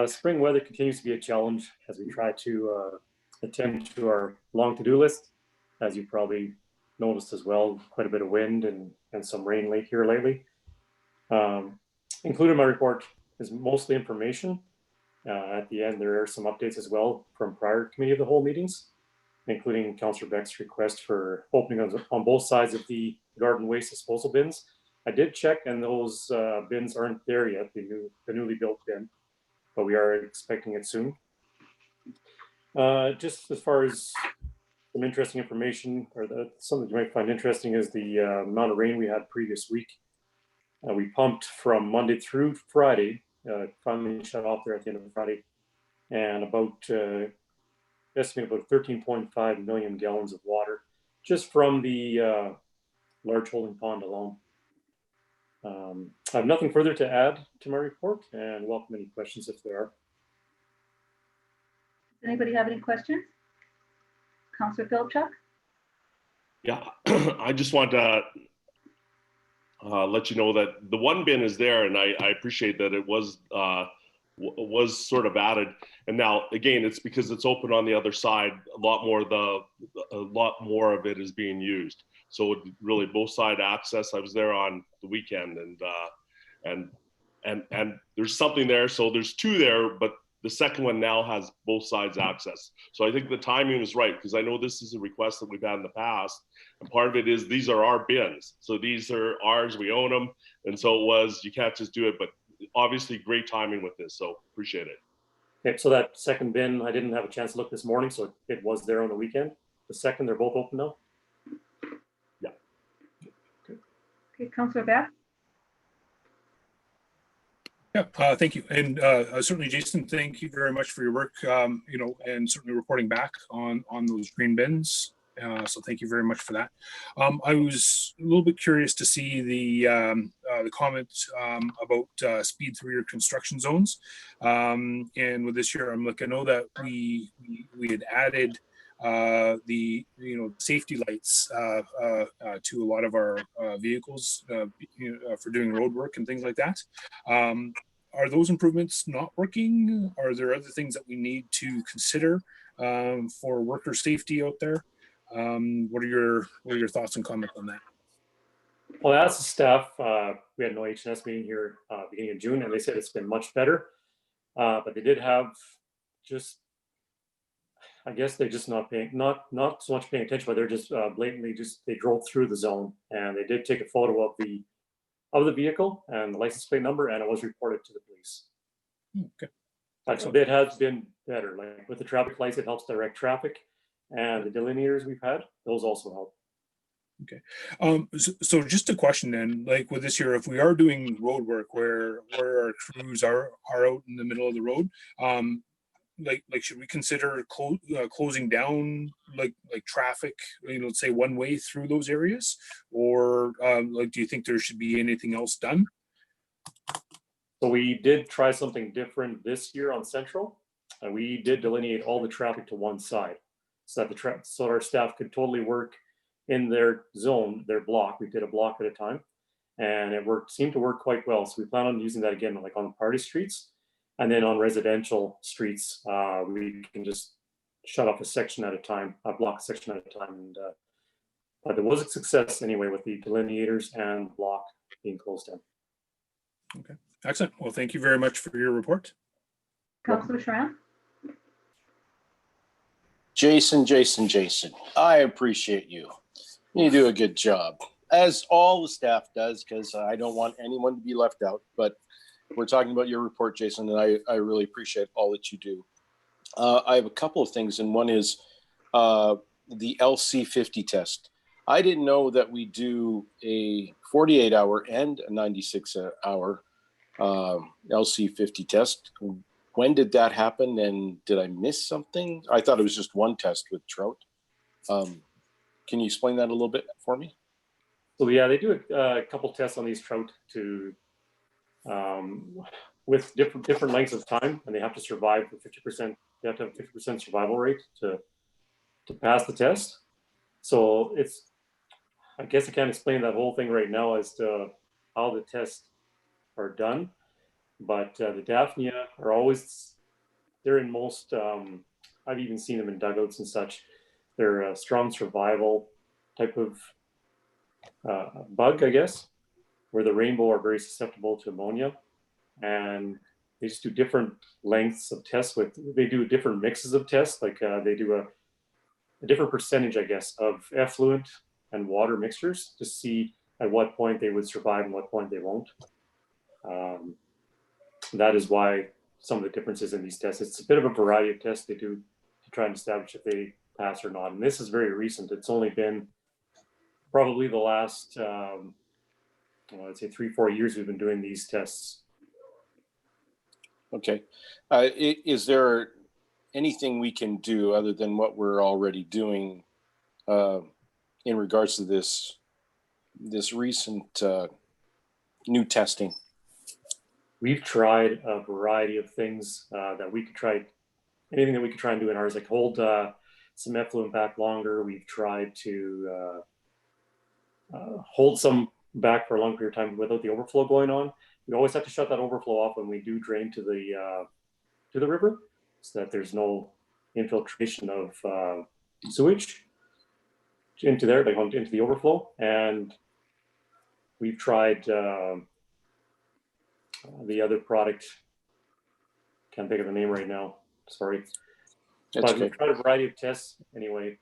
Spring weather continues to be a challenge as we try to attend to our long to-do list. As you probably noticed as well, quite a bit of wind and some rain here lately. Included in my report is mostly information. At the end, there are some updates as well from prior committee of the whole meetings, including Councillor Beck's request for opening on both sides of the garden waste disposal bins. I did check, and those bins aren't there yet, the newly built bin, but we are expecting it soon. Just as far as some interesting information, or something you might find interesting, is the amount of rain we had previous week. We pumped from Monday through Friday finally shut off there at the end of Friday, and about estimated about 13.5 million gallons of water just from the large holding pond alone. I have nothing further to add to my report, and welcome any questions if there are. Does anybody have any questions? Councillor Philipchuk? Yeah, I just want to let you know that the one bin is there, and I appreciate that it was sort of added. And now again, it's because it's open on the other side. A lot more of it is being used. So really, both side access. I was there on the weekend, and there's something there. So there's two there, but the second one now has both sides access. So I think the timing is right, because I know this is a request that we've had in the past. And part of it is these are our bins. So these are ours, we own them. And so it was, you can't just do it, but obviously great timing with this. So appreciate it. Okay, so that second bin, I didn't have a chance to look this morning, so it was there on the weekend. The second, they're both open now? Yeah. Okay, Councillor Bath? Yeah, thank you. And certainly, Jason, thank you very much for your work, you know, and certainly reporting back on those green bins. So thank you very much for that. I was a little bit curious to see the comments about speed through your construction zones. And with this year, I'm looking, I know that we had added the safety lights to a lot of our vehicles for doing road work and things like that. Are those improvements not working? Are there other things that we need to consider for worker safety out there? What are your thoughts and comments on that? Well, as the staff, we had an OHS meeting here beginning of June, and they said it's been much better. But they did have just, I guess they're just not so much paying attention, but they're just blatantly they drove through the zone, and they did take a photo of the vehicle and the license plate number, and it was reported to the police. Okay. So it has been better. Like with the traffic lights, it helps direct traffic, and the delineators we've had, those also help. Okay. So just a question then, like with this year, if we are doing road work where our crews are out in the middle of the road, like should we consider closing down like traffic, let's say one way through those areas, or like do you think there should be anything else done? So we did try something different this year on Central, and we did delineate all the traffic to one side, so that so our staff could totally work in their zone, their block. We did a block at a time, and it seemed to work quite well. So we plan on using that again, like on the party streets, and then on residential streets, we can just shut off a section at a time, block a section at a time. And but there was a success anyway with the delineators and the block being closed down. Okay, excellent. Well, thank you very much for your report. Councillor Schramm? Jason, I appreciate you. You do a good job, as all the staff does, because I don't want anyone to be left out. But we're talking about your report, Jason, and I really appreciate all that you do. I have a couple of things, and one is the LC50 test. I didn't know that we do a 48-hour and a 96-hour LC50 test. When did that happen, and did I miss something? I thought it was just one test with trout. Can you explain that a little bit for me? So yeah, they do a couple tests on these trout with different lengths of time, and they have to survive for 50%. They have to have 50% survival rate to pass the test. So I guess I can't explain that whole thing right now as to how the tests are done, but the Daphnia are always, they're in most, I've even seen them in dugouts and such. They're a strong survival type of bug, I guess, where the rainbow are very susceptible to ammonia, and they just do different lengths of tests they do different mixes of tests. Like they do a different percentage, I guess, of effluent and water mixtures to see at what point they would survive and what point they won't. That is why some of the differences in these tests. It's a bit of a variety of tests they do to try and establish if they pass or not. And this is very recent. It's only been probably the last, I'd say 3-4 years we've been doing these tests. Okay. Is there anything we can do other than what we're already doing in regards to this recent new testing? We've tried a variety of things that we could try, anything that we could try and do in ours, like hold some effluent back longer. We've tried to hold some back for a long period of time without the overflow going on. We always have to shut that overflow off when we do drain to the river, so that there's no infiltration of sewage into there, like into the overflow. And we've tried the other product, can't think of the name right now, sorry. But we've tried a variety of tests anyway,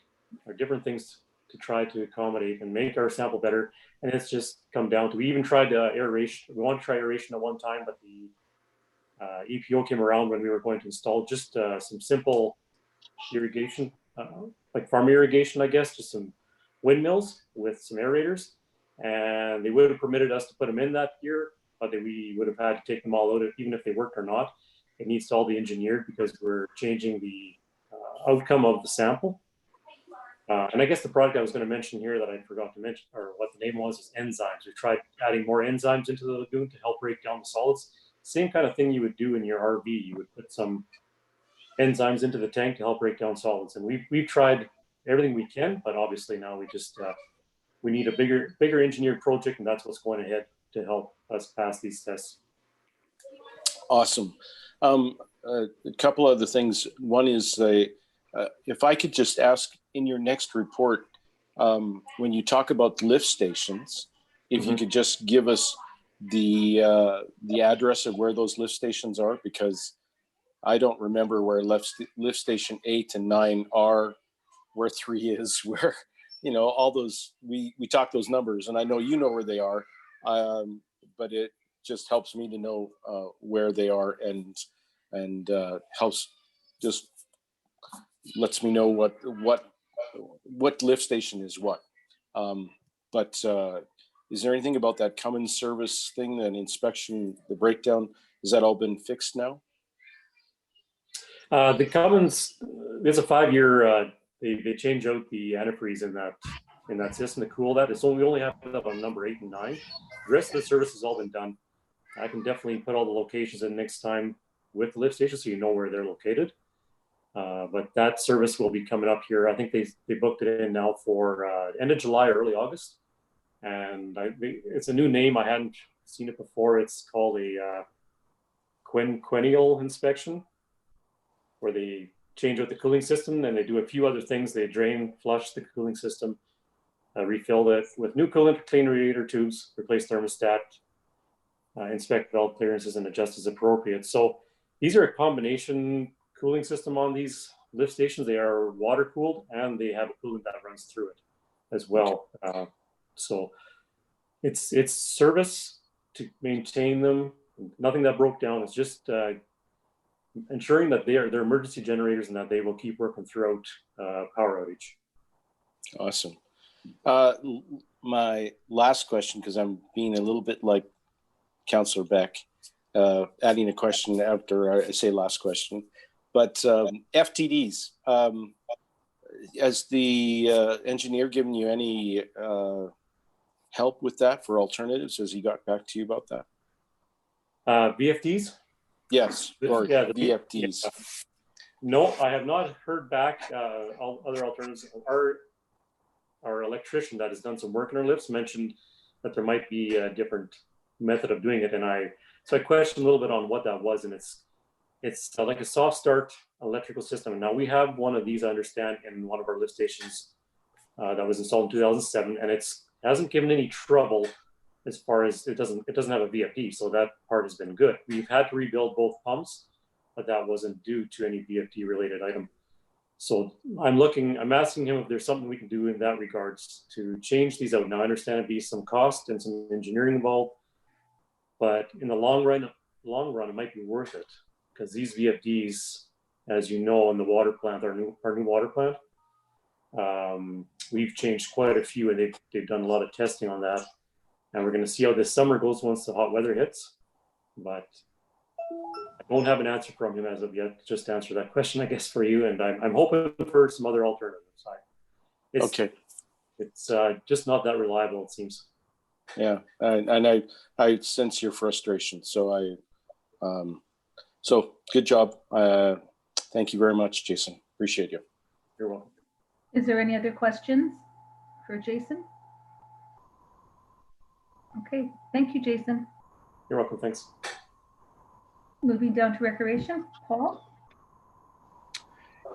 or different things to try to accommodate and make our sample better. And it's just come down to, we even tried aeration. We wanted to try aeration at one time, but the EPO came around when we were going to install just some simple irrigation, like farm irrigation, I guess, just some windmills with some aerators. And they would have permitted us to put them in that year, but we would have had to take them all out, even if they worked or not. It needs to all be engineered because we're changing the outcome of the sample. And I guess the product I was going to mention here that I forgot to mention, or what the name was, is enzymes. We tried adding more enzymes into the lagoon to help break down the solids. Same kind of thing you would do in your RV. You would put some enzymes into the tank to help break down solids. And we've tried everything we can, but obviously now we just we need a bigger engineered project, and that's what's going ahead to help us pass these tests. Awesome. A couple other things. One is if I could just ask in your next report, when you talk about lift stations, if you could just give us the address of where those lift stations are, because I don't remember where lift station 8 and 9 are, where 3 is, where, you know, all those, we talk those numbers, and I know you know where they are, but it just helps me to know where they are, and helps, just lets me know what lift station is what. But is there anything about that Cummins service thing, that inspection, the breakdown, has that all been fixed now? The Cummins, there's a 5-year, they change out the antifreeze in that system to cool that. We only have it up on number 8 and 9. The rest of the service has all been done. I can definitely put all the locations in next time with the lift station, so you know where they're located. But that service will be coming up here. I think they booked it in now for end of July, early August. And it's a new name. I hadn't seen it before. It's called a quennial inspection, where they change out the cooling system, and they do a few other things. They drain, flush the cooling system, refill it with new coolant, clean radiator tubes, replace thermostat, inspect valve clearances, and adjust as appropriate. So these are a combination cooling system on these lift stations. They are water cooled, and they have a coolant that runs through it as well. So it's service to maintain them. Nothing that broke down. It's just ensuring that they're emergency generators and that they will keep working throughout power outage. Awesome. My last question, because I'm being a little bit like Councillor Beck, adding a question after I say last question, but FTDs, has the engineer given you any help with that for alternatives? Has he got back to you about that? VFDs? Yes, or yeah, the VFDs. Yeah. No, I have not heard back. Other alternatives. Our electrician that has done some work in our lifts mentioned that there might be a different method of doing it, and I questioned a little bit on what that was, and it's like a soft start electrical system. And now we have one of these, I understand, in one of our lift stations that was installed in 2007, and it hasn't given any trouble as far as it doesn't have a VFD, so that part has been good. We've had to rebuild both pumps, but that wasn't due to any VFD related item. So I'm asking him if there's something we can do in that regards to change these out. Now I understand it'd be some cost and some engineering involved, but in the long run, it might be worth it, because these VFDs, as you know, in the water plant, our new water plant, we've changed quite a few, and they've done a lot of testing on that. And we're going to see how this summer goes once the hot weather hits. But I don't have an answer from him as of yet, just to answer that question, I guess, for you. And I'm hoping for some other alternatives. Okay. It's just not that reliable, it seems. Yeah, and I sense your frustration. So so good job. Thank you very much, Jason. Appreciate you. You're welcome. Is there any other questions for Jason? Okay, thank you, Jason. You're welcome, thanks. Moving down to recreation, Paul.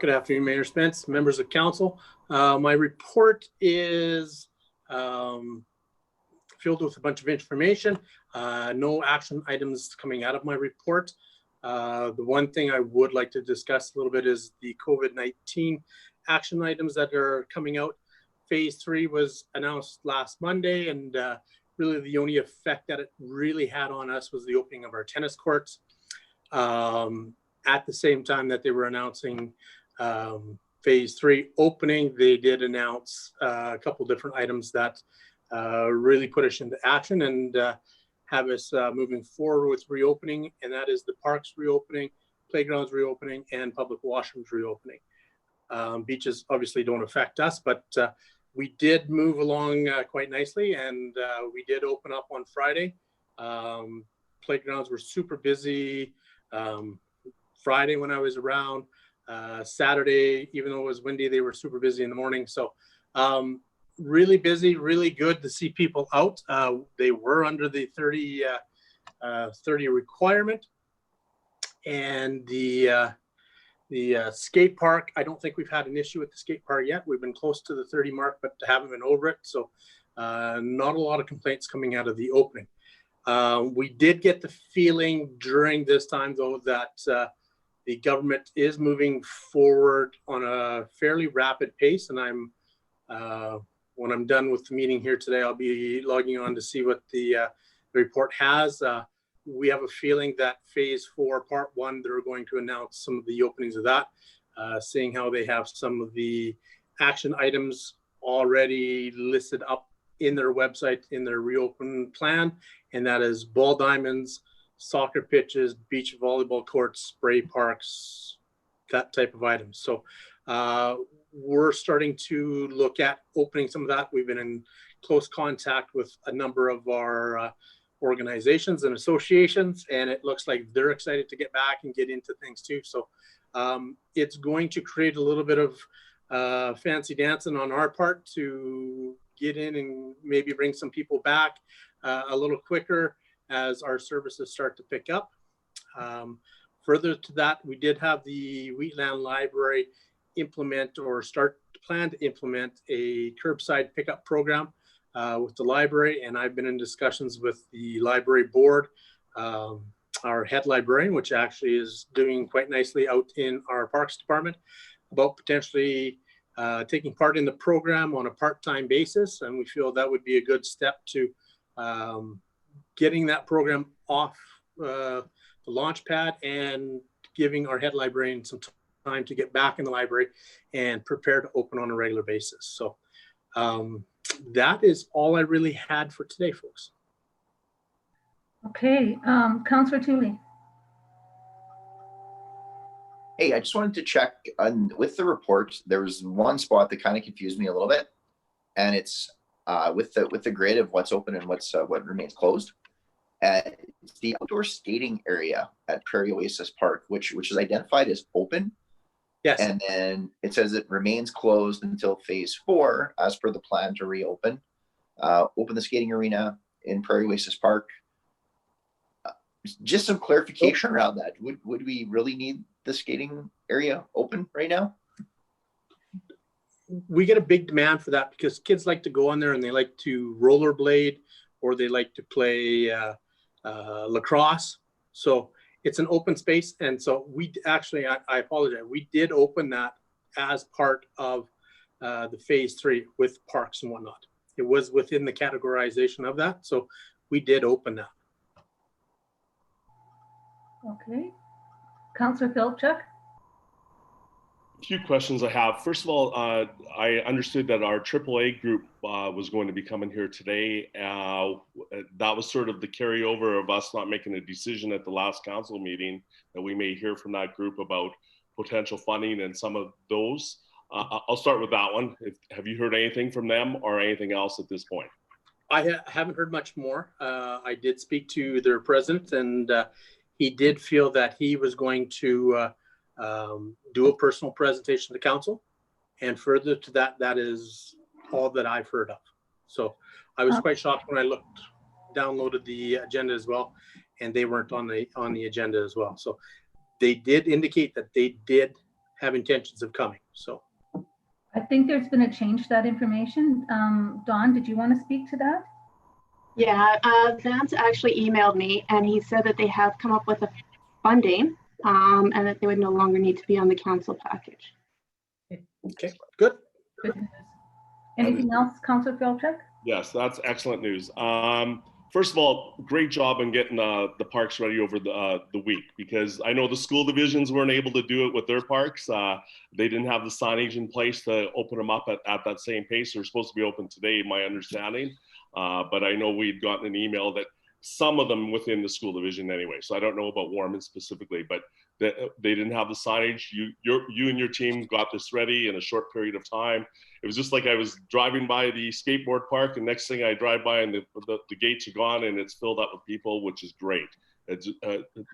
Good afternoon, Mayor Spence, members of council. My report is filled with a bunch of information. No action items coming out of my report. The one thing I would like to discuss a little bit is the COVID-19 action items that are coming out. Phase 3 was announced last Monday, and really the only effect that it really had on us was the opening of our tennis courts. At the same time that they were announcing Phase 3 opening, they did announce a couple different items that really put us into action and have us moving forward with reopening, and that is the parks reopening, playgrounds reopening, and public washrooms reopening. Beaches obviously don't affect us, but we did move along quite nicely, and we did open up on Friday. Playgrounds were super busy Friday when I was around. Saturday, even though it was windy, they were super busy in the morning. So really busy, really good to see people out. They were under the 30 requirement. And the skate park, I don't think we've had an issue with the skate park yet. We've been close to the 30 mark, but haven't been over it. So not a lot of complaints coming out of the opening. We did get the feeling during this time, though, that the government is moving forward on a fairly rapid pace. And I'm when I'm done with the meeting here today, I'll be logging on to see what the report has. We have a feeling that Phase 4, Part 1, they're going to announce some of the openings of that, seeing how they have some of the action items already listed up in their website in their reopen plan, and that is ball diamonds, soccer pitches, beach volleyball courts, spray parks, that type of items. So we're starting to look at opening some of that. We've been in close contact with a number of our organizations and associations, and it looks like they're excited to get back and get into things too. So it's going to create a little bit of fancy dancing on our part to get in and maybe bring some people back a little quicker as our services start to pick up. Further to that, we did have the Wheatland Library implement or start to plan to implement a curbside pickup program with the library, and I've been in discussions with the library board, our head librarian, which actually is doing quite nicely out in our parks department, about potentially taking part in the program on a part-time basis, and we feel that would be a good step to getting that program off the launch pad and giving our head librarian some time to get back in the library and prepare to open on a regular basis. So that is all I really had for today, folks. Okay, Councillor Tooley. Hey, I just wanted to check on with the report. There was one spot that kind of confused me a little bit, and it's with the grid of what's open and what remains closed. It's the outdoor skating area at Prairie Oasis Park, which is identified as open. Yes. And then it says it remains closed until Phase 4, as per the plan to reopen. Open the skating arena in Prairie Oasis Park. Just some clarification around that. Would we really need the skating area open right now? We get a big demand for that because kids like to go on there and they like to rollerblade or they like to play lacrosse. So it's an open space. And so we actually, I apologize, we did open that as part of the Phase 3 with parks and whatnot. It was within the categorization of that. So we did open that. Okay. Councillor Philipchuk. few questions I have. First of all, I understood that our AAA group was going to be coming here today. That was sort of the carryover of us not making a decision at the last council meeting, that we may hear from that group about potential funding and some of those. I'll start with that one. Have you heard anything from them or anything else at this point? I haven't heard much more. I did speak to their president, and he did feel that he was going to do a personal presentation to council. And further to that, that is all that I've heard of. So I was quite shocked when I downloaded the agenda as well, and they weren't on the agenda as well. So they did indicate that they did have intentions of coming. So I think there's been a change to that information. Dawn, did you want to speak to that? Yeah, Vance actually emailed me, and he said that they have come up with a funding, and that they would no longer need to be on the council package. Okay, good. Good news. Anything else, Councillor Felchuk? Yes, that's excellent news. First of all, great job on getting the parks ready over the week, because I know the school divisions weren't able to do it with their parks. They didn't have the signage in place to open them up at that same pace. They're supposed to be open today, my understanding. But I know we'd gotten an email that some of them within the school division anyway. So I don't know about Warman specifically, but they didn't have the signage. You and your team got this ready in a short period of time. It was just like I was driving by the skateboard park, and next thing I drive by and the gates are gone and it's filled up with people, which is great. It's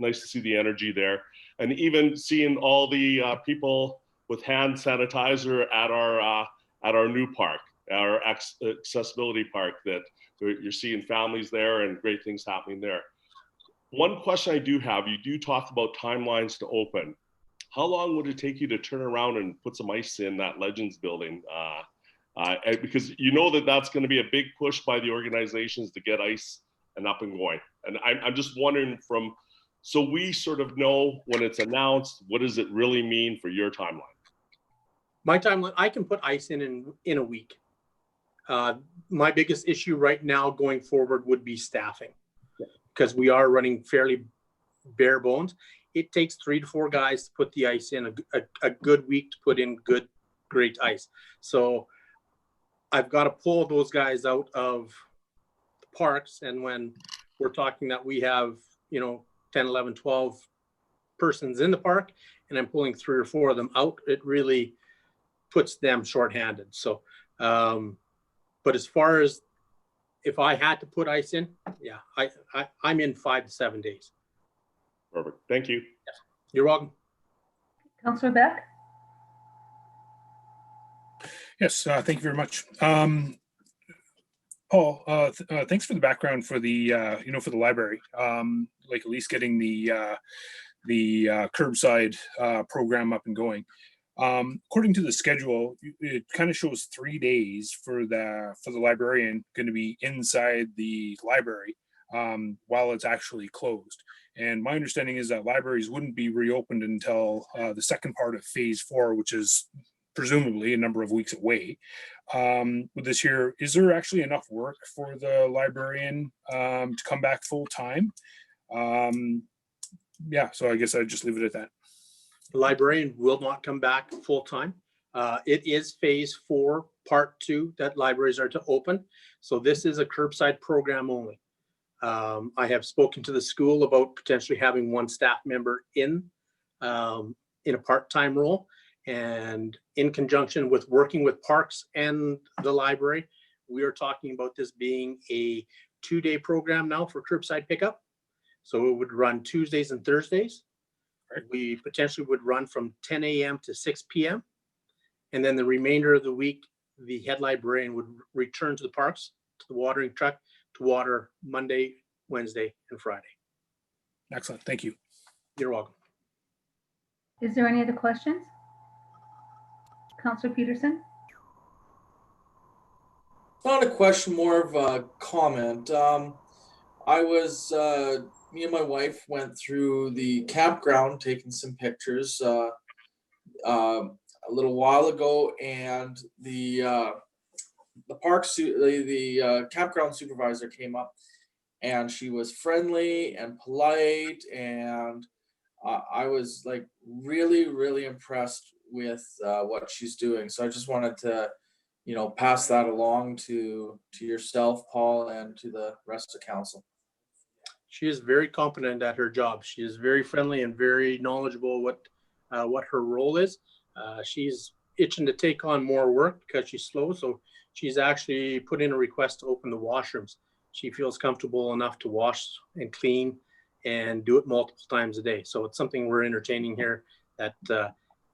nice to see the energy there. And even seeing all the people with hand sanitizer at our new park, our accessibility park, that you're seeing families there and great things happening there. One question I do have, you do talk about timelines to open. How long would it take you to turn around and put some ice in that Legends building? Because you know that's going to be a big push by the organizations to get ice and up and going. And I'm just wondering so we sort of know when it's announced, what does it really mean for your timeline? My timeline, I can put ice in a week. My biggest issue right now going forward would be staffing, because we are running fairly bare bones. It takes 3 to 4 guys to put the ice in, a good week to put in great ice. So I've got to pull those guys out of the parks. And when we're talking that we have, 10, 11, 12 persons in the park, and I'm pulling 3 or 4 of them out, it really puts them shorthanded. So, but as far as if I had to put ice in, yeah, I'm in 5 to 7 days. Perfect. Thank you. You're welcome. Councillor Beck? Yes, thank you very much. Paul, thanks for the background for the, for the library, like at least getting the curbside program up and going. According to the schedule, it kind of shows 3 days for the librarian going to be inside the library while it's actually closed. And my understanding is that libraries wouldn't be reopened until the second part of phase 4, which is presumably a number of weeks away. With this year, is there actually enough work for the librarian to come back full time? Yeah, so I guess I'd just leave it at that. The librarian will not come back full time. It is phase 4, part 2 that libraries are to open. So this is a curbside program only. I have spoken to the school about potentially having 1 staff member in a part-time role, and in conjunction with working with parks and the library, we are talking about this being a 2-day program now for curbside pickup. So it would run Tuesdays and Thursdays. We potentially would run from 10 a.m. to 6 p.m. And then the remainder of the week, the head librarian would return to the parks, to the watering truck, to water Monday, Wednesday, and Friday. Excellent. Thank you. You're welcome. Is there any other questions? Councillor Peterson? Not a question, more of a comment. Me and my wife went through the campground, taking some pictures a little while ago, and the campground supervisor came up, and she was friendly and polite, and I was like really, really impressed with what she's doing. So I just wanted to, pass that along to yourself, Paul, and to the rest of council. She is very competent at her job. She is very friendly and very knowledgeable what her role is. She's itching to take on more work because she's slow. So she's actually put in a request to open the washrooms. She feels comfortable enough to wash and clean and do it multiple times a day. So it's something we're entertaining here, that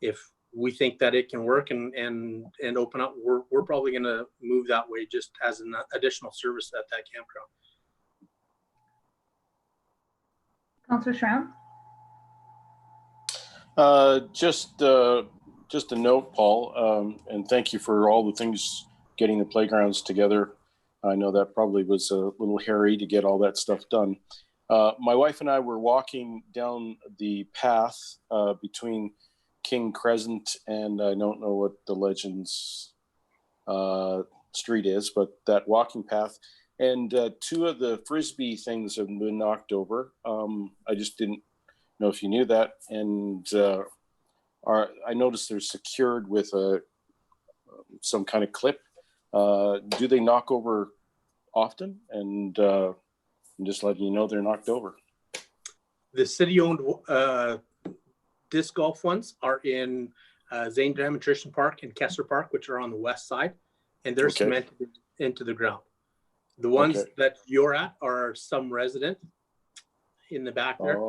if we think that it can work and open up, we're probably going to move that way just as an additional service at that campground. Councillor Schramm? Just a note, Paul, and thank you for all the things, getting the playgrounds together. I know that probably was a little hairy to get all that stuff done. My wife and I were walking down the path between King Crescent and I don't know what the Legends street is, but that walking path. And two of the Frisbee things have been knocked over. I just didn't know if you knew that. And I noticed they're secured with some kind of clip. Do they knock over often? And I'm just letting you know they're knocked over. The city-owned disc golf ones are in Zane Dam and Tristian Park and Kessler Park, which are on the west side, and they're cemented into the ground. The ones that you're at are some resident in the back there.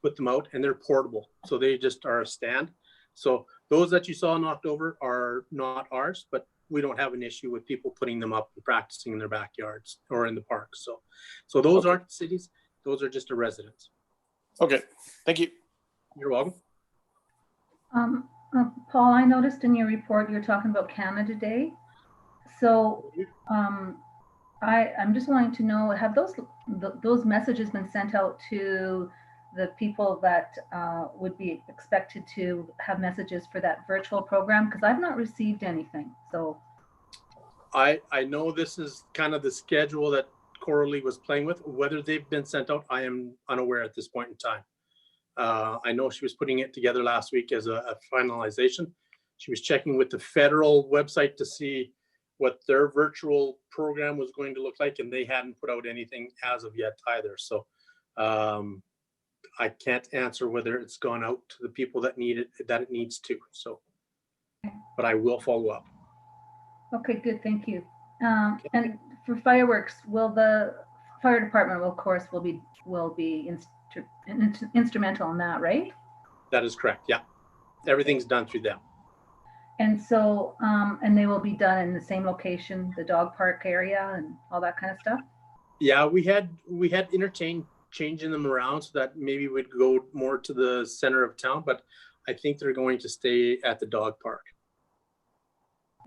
Put them out, and they're portable, so they just are a stand. So those that you saw knocked over are not ours, but we don't have an issue with people putting them up and practicing in their backyards or in the parks. So those aren't cities; those are just a residence. Okay, thank you. You're welcome. Paul, I noticed in your report you're talking about Canada Day. So I'm just wanting to know, have those messages been sent out to the people that would be expected to have messages for that virtual program? Because I've not received anything. So I know this is kind of the schedule that Coralie was playing with. Whether they've been sent out, I am unaware at this point in time. I know she was putting it together last week as a finalization. She was checking with the federal website to see what their virtual program was going to look like, and they hadn't put out anything as of yet either. So I can't answer whether it's gone out to the people that need it, that it needs to. So, but I will follow up. okay, good, thank you. And for fireworks, will the fire department, of course, will be instrumental in that, right? That is correct. Yeah, everything's done through them. And so, and they will be done in the same location, the dog park area and all that kind of stuff? Yeah, we had changing them around so that maybe we'd go more to the center of town, but I think they're going to stay at the dog park.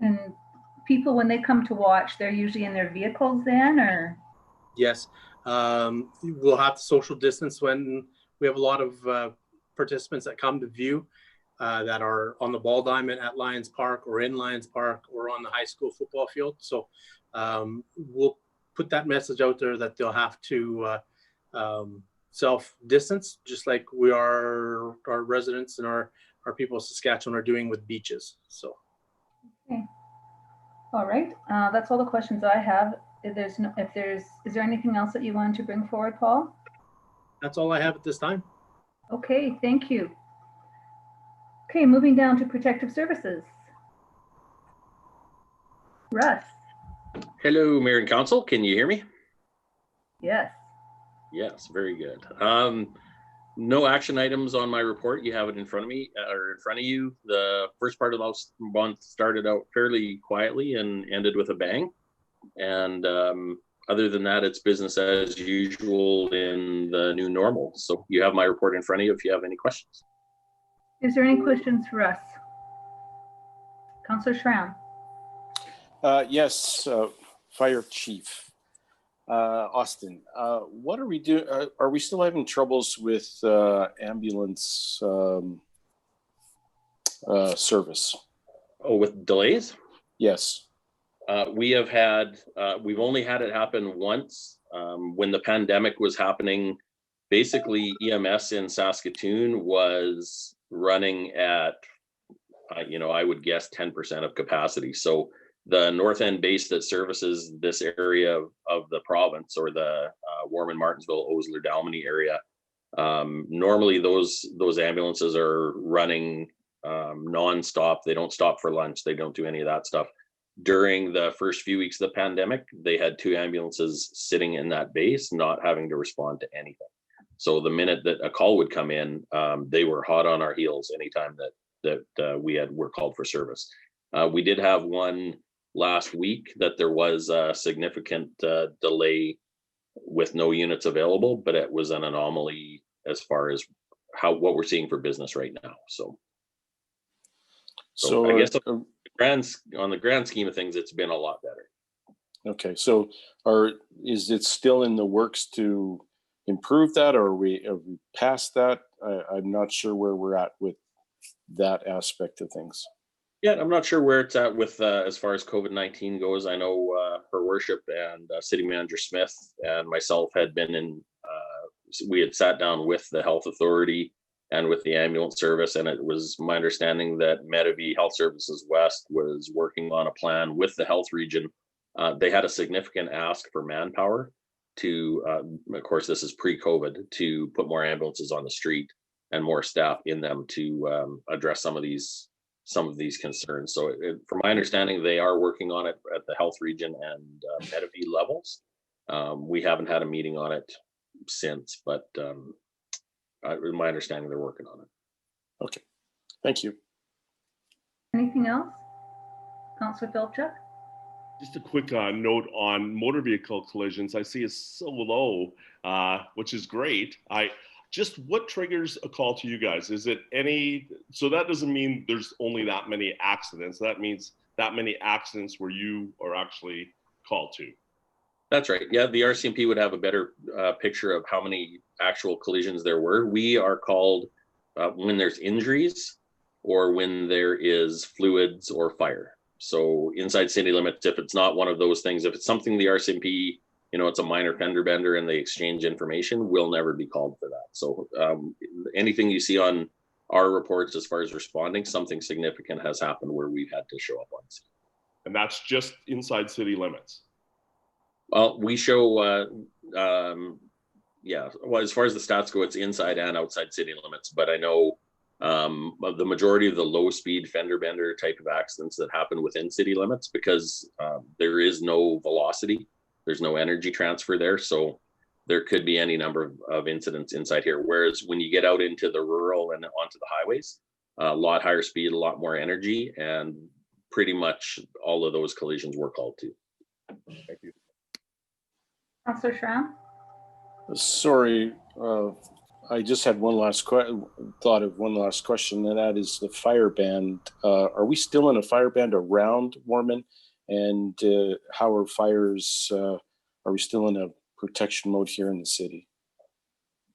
And people, when they come to watch, they're usually in their vehicles then, or? Yes, we'll have to social distance when we have a lot of participants that come to view. That are on the ball diamond at Lions Park or in Lions Park or on the high school football field. So we'll put that message out there that they'll have to self-distance, just like our residents and our people of Saskatchewan are doing with beaches. So. Okay. All right. That's all the questions I have. Is there anything else that you wanted to bring forward, Paul? That's all I have at this time. Okay, thank you. Okay, moving down to protective services. Russ. Hello, Mayor and Council. Can you hear me? Yes. Yes, very good. No action items on my report. You have it in front of me or in front of you. The first part of the month started out fairly quietly and ended with a bang. And other than that, it's business as usual in the new normal. So you have my report in front of you if you have any questions. Is there any questions for us? Councillor Schramm. Yes, Fire Chief Austin. What are we doing? Are we still having troubles with ambulance service? Oh, with delays? Yes. We've only had it happen once when the pandemic was happening. Basically, EMS in Saskatoon was running at I would guess 10% of capacity. So the north end base that services this area of the province, or the Warman, Martinsville, Osler, Dalmany area, normally those ambulances are running non-stop. They don't stop for lunch. They don't do any of that stuff. During the first few weeks of the pandemic, they had 2 ambulances sitting in that base, not having to respond to anything. So the minute that a call would come in, they were hot on our heels anytime that were called for service. We did have one last week that there was a significant delay with no units available, but it was an anomaly as far as what we're seeing for business right now. So I guess on the grand scheme of things, it's been a lot better. Okay, so is it still in the works to improve that, or are we past that? I'm not sure where we're at with that aspect of things. Yeah, I'm not sure where it's at with as far as COVID-19 goes. I know Her Worship and City Manager Smith and myself had been in, we had sat down with the health authority and with the ambulance service, and it was my understanding that Medavie Health Services West was working on a plan with the health region. They had a significant ask for manpower to, of course, this is pre-COVID, to put more ambulances on the street and more staff in them to address some of these concerns. So from my understanding, they are working on it at the health region and Medavie levels. We haven't had a meeting on it since, but in my understanding, they're working on it. Okay, thank you. Anything else? Councillor Filchuk? Just a quick note on motor vehicle collisions. I see it's so low, which is great. What triggers a call to you guys? Is it so that doesn't mean there's only that many accidents. That means that many accidents where you are actually called to. That's right. Yeah, the RCMP would have a better picture of how many actual collisions there were. We are called when there's injuries or when there is fluids or fire. So inside city limits, if it's not one of those things, if it's something the RCMP, it's a minor fender bender and they exchange information, we'll never be called for that. So anything you see on our reports as far as responding, something significant has happened where we've had to show up on scene. And that's just inside city limits? Well, we show, well, as far as the stats go, it's inside and outside city limits, but I know the majority of the low speed fender bender type of accidents that happen within city limits, because there is no velocity, there's no energy transfer there. So there could be any number of incidents inside here. Whereas when you get out into the rural and onto the highways, a lot higher speed, a lot more energy, and pretty much all of those collisions were called to. Thank you. Councillor Schramm? Sorry, I just had thought of one last question, and that is the fire band. Are we still in a fire band around Warman? And how are fires, are we still in a protection mode here in the city?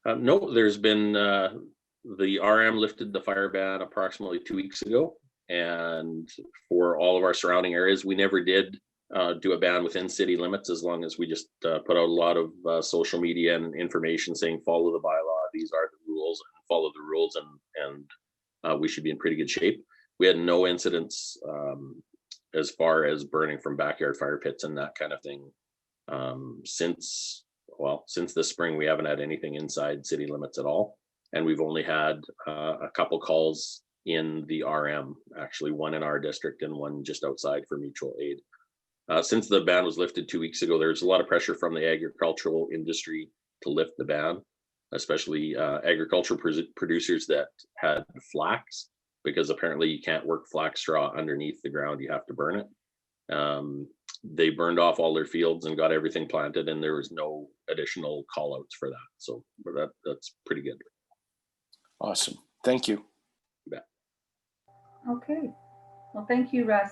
No, there's been, the RM lifted the fire ban approximately 2 weeks ago. And for all of our surrounding areas, we never did do a ban within city limits, as long as we just put out a lot of social media and information saying, follow the bylaw, these are the rules, and follow the rules, and we should be in pretty good shape. We had no incidents as far as burning from backyard fire pits and that kind of thing. Since this spring, we haven't had anything inside city limits at all. And we've only had a couple calls in the RM, actually one in our district and one just outside for mutual aid. Since the ban was lifted 2 weeks ago, there's a lot of pressure from the agricultural industry to lift the ban, especially agricultural producers that had flax, because apparently you can't work flax straw underneath the ground, you have to burn it. They burned off all their fields and got everything planted, and there was no additional call outs for that. So that's pretty good. Awesome. Thank you. You bet. Okay. Well, thank you, Russ.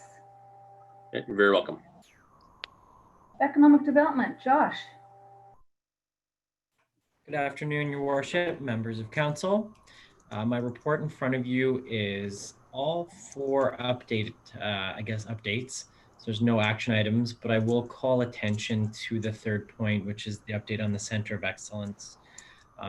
You're very welcome. Economic Development, Josh. Good afternoon, Your Worship, members of council. My report in front of you is all for updates. So there's no action items, but I will call attention to the third point, which is the update on the Center of Excellence.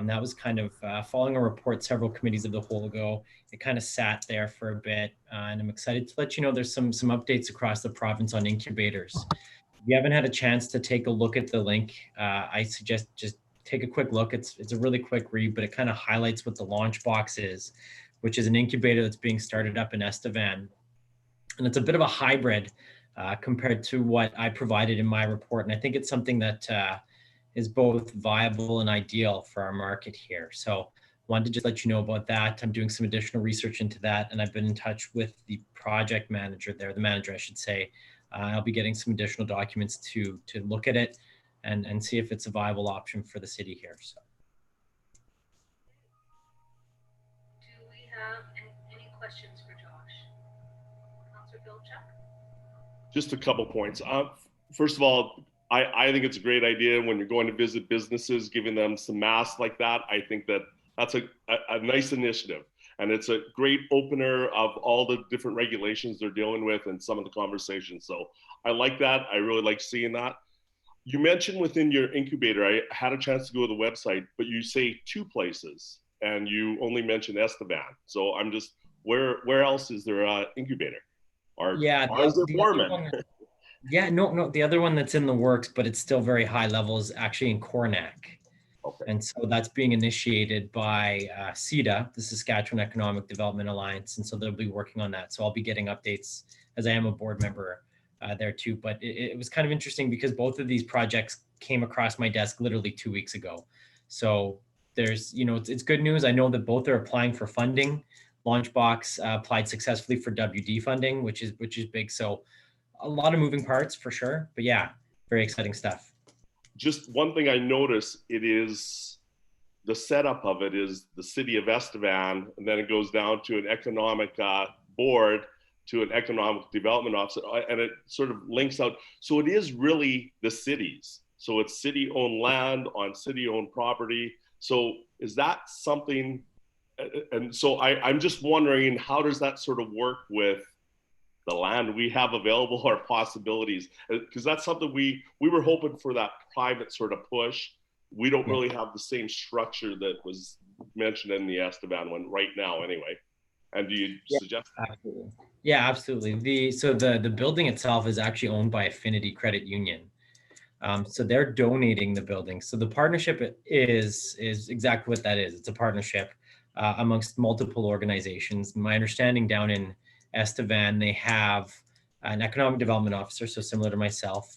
That was kind of following a report several committees of the whole ago. It kind of sat there for a bit, and I'm excited to let you know there's some updates across the province on incubators. If you haven't had a chance to take a look at the link, I suggest just take a quick look. It's a really quick read, but it kind of highlights what the launch box is, which is an incubator that's being started up in Estevan. And it's a bit of a hybrid compared to what I provided in my report. And I think it's something that is both viable and ideal for our market here. So wanted to just let you know about that. I'm doing some additional research into that, and I've been in touch with the project manager there, the manager, I should say. I'll be getting some additional documents to look at it and see if it's a viable option for the city here. So. Do we have any questions for Josh? Councillor Bilchuk? Just a couple points. First of all, I think it's a great idea when you're going to visit businesses, giving them some masks like that. I think that's a nice initiative. And it's a great opener of all the different regulations they're dealing with and some of the conversations. So I like that. I really like seeing that. You mentioned within your incubator, I had a chance to go to the website, but you say 2 places and you only mentioned Estevan. So I'm just, where else is there an incubator? Or is it Warman? Yeah, no, the other one that's in the works, but it's still very high level, is actually in Coronach. Okay. And so that's being initiated by CEDA, the Saskatchewan Economic Development Alliance. And so they'll be working on that. So I'll be getting updates as I am a board member there too. But it was kind of interesting because both of these projects came across my desk literally 2 weeks ago. So there's, it's good news. I know that both are applying for funding. Launchbox applied successfully for WD funding, which is big. So a lot of moving parts for sure, but yeah, very exciting stuff. Just one thing I noticed, it is the setup of it is the city of Estevan, and then it goes down to an economic board, to an economic development officer, and it sort of links out. So it is really the cities. So it's city-owned land on city-owned property. So is that something? And so I'm just wondering, how does that sort of work with the land we have available, or possibilities? Because that's something we were hoping for, that private sort of push. We don't really have the same structure that was mentioned in the Estevan one right now anyway. And do you suggest? Absolutely. Yeah, absolutely. The building itself is actually owned by Affinity Credit Union. So they're donating the building. So the partnership is exactly what that is. It's a partnership amongst multiple organizations. My understanding down in Estevan, they have an economic development officer, so similar to myself.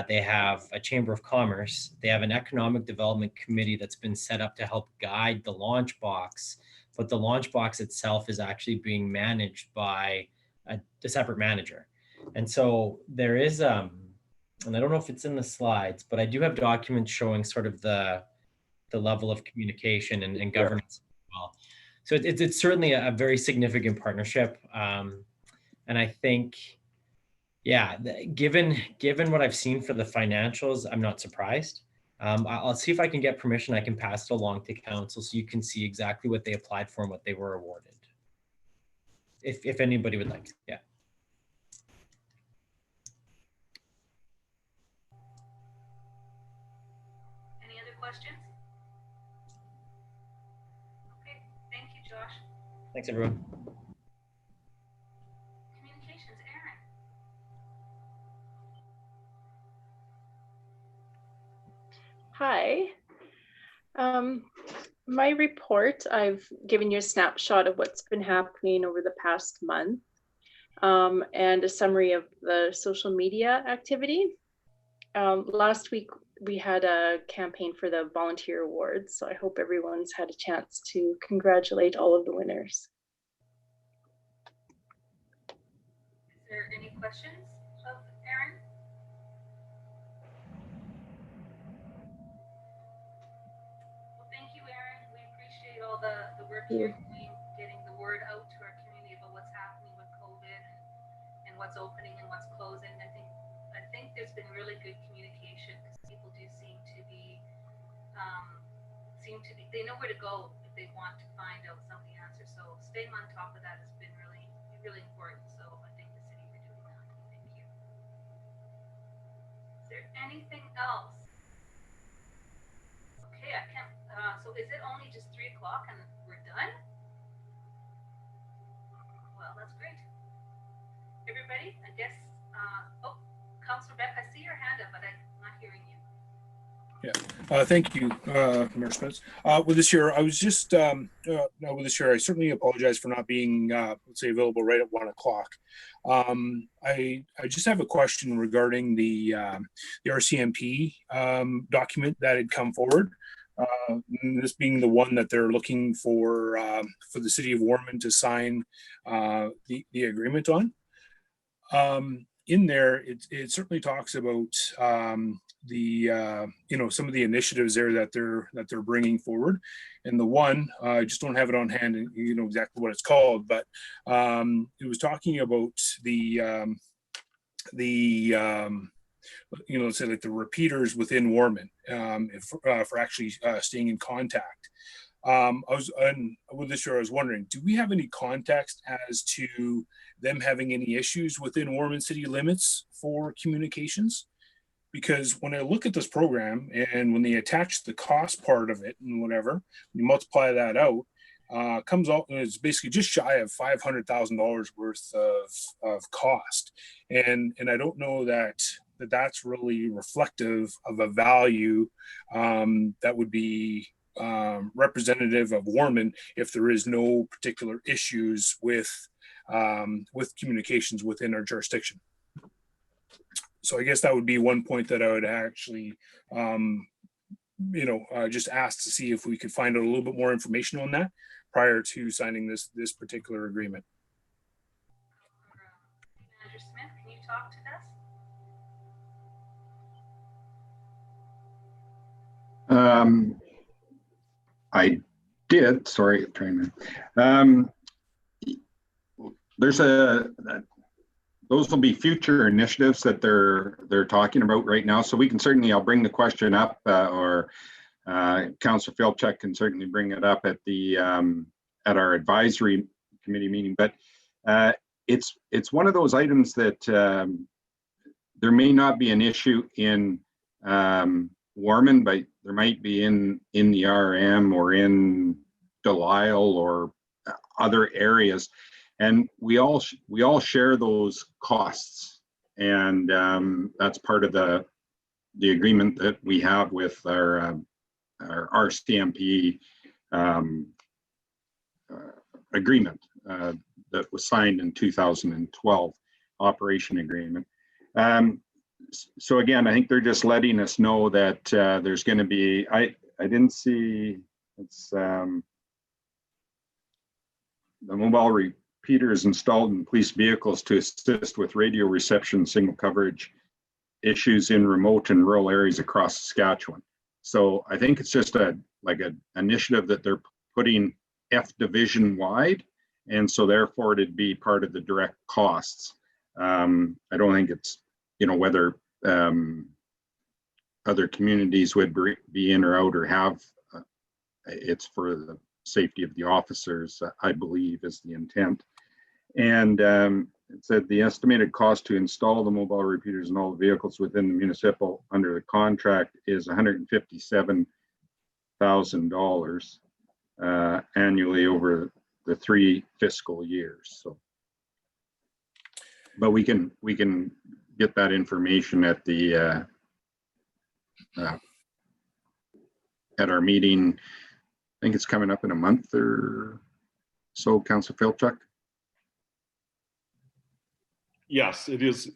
They have a chamber of commerce. They have an economic development committee that's been set up to help guide the launch box, but the launch box itself is actually being managed by a separate manager. And so there is, and I don't know if it's in the slides, but I do have documents showing sort of the level of communication and governance as well. So it's certainly a very significant partnership. And I think, yeah, given what I've seen for the financials, I'm not surprised. I'll see if I can get permission. I can pass it along to council so you can see exactly what they applied for and what they were awarded. If anybody would like to, yeah. Any other questions? Okay, thank you, Josh. Thanks, everyone. Communications, Aaron. Hi. My report, I've given you a snapshot of what's been happening over the past month, and a summary of the social media activity. Last week, we had a campaign for the volunteer awards, so I hope everyone's had a chance to congratulate all of the winners. Is there any questions of Aaron? Well, thank you, Aaron. We appreciate all the work you're doing, getting the word out to our community about what's happening with COVID and what's opening and what's closing. I think there's been really good communication, because people do seem to be, they know where to go if they want to find out some of the answers. So staying on top of that has been really, really important. So I thank the city for doing that. Thank you. Is there anything else? Okay, I can't, so is it only just 3 o'clock and we're done? Well, that's great. Everybody, I guess, oh, Councillor Beck, I see your hand up, but I'm not hearing you. Yeah, thank you, Mayor Spence. With this year, I was just, with this year, I certainly apologize for not being, let's say, available right at 1 o'clock. I just have a question regarding the RCMP document that had come forward. This being the one that they're looking for the city of Warman to sign the agreement on. In there, it certainly talks about some of the initiatives there that they're bringing forward, and the one I just don't have it on hand, and you know exactly what it's called, but it was talking about say like the repeaters within Warman for actually staying in contact. With this year, I was wondering, do we have any context as to them having any issues within Warman city limits for communications? Because when I look at this program and when they attach the cost part of it and whatever, you multiply that out, comes out and it's basically just shy of $500,000 worth of cost. And I don't know that's really reflective of a value that would be representative of Warman if there is no particular issues with communications within our jurisdiction. So I guess that would be one point that I would actually, just ask to see if we could find out a little bit more information on that prior to signing this particular agreement. Manager Smith, can you talk to this? I did. Sorry, trying to. There's those will be future initiatives that they're talking about right now. So we can certainly, I'll bring the question up, or Councillor Filchuk can certainly bring it up at the at our advisory committee meeting. But it's one of those items that there may not be an issue in Warman, but there might be in the RM or in Delisle or other areas, and we all share those costs, and that's part of the agreement that we have with our RCMP agreement that was signed in 2012, operation agreement. So again, I think they're just letting us know that there's going to be, I didn't see, it's the mobile repeaters installed in police vehicles to assist with radio reception signal coverage issues in remote and rural areas across Saskatchewan. So I think it's just an initiative that they're putting F division wide, and so therefore it'd be part of the direct costs. I don't think it's, whether other communities would be in or out or have, it's for the safety of the officers, I believe, is the intent. And it said the estimated cost to install the mobile repeaters in all the vehicles within the municipal under the contract is $157,000 annually over the 3 fiscal years. So, but we can get that information at the at our meeting. I think it's coming up in a month or so, Councillor Filchuk. Yes, it is.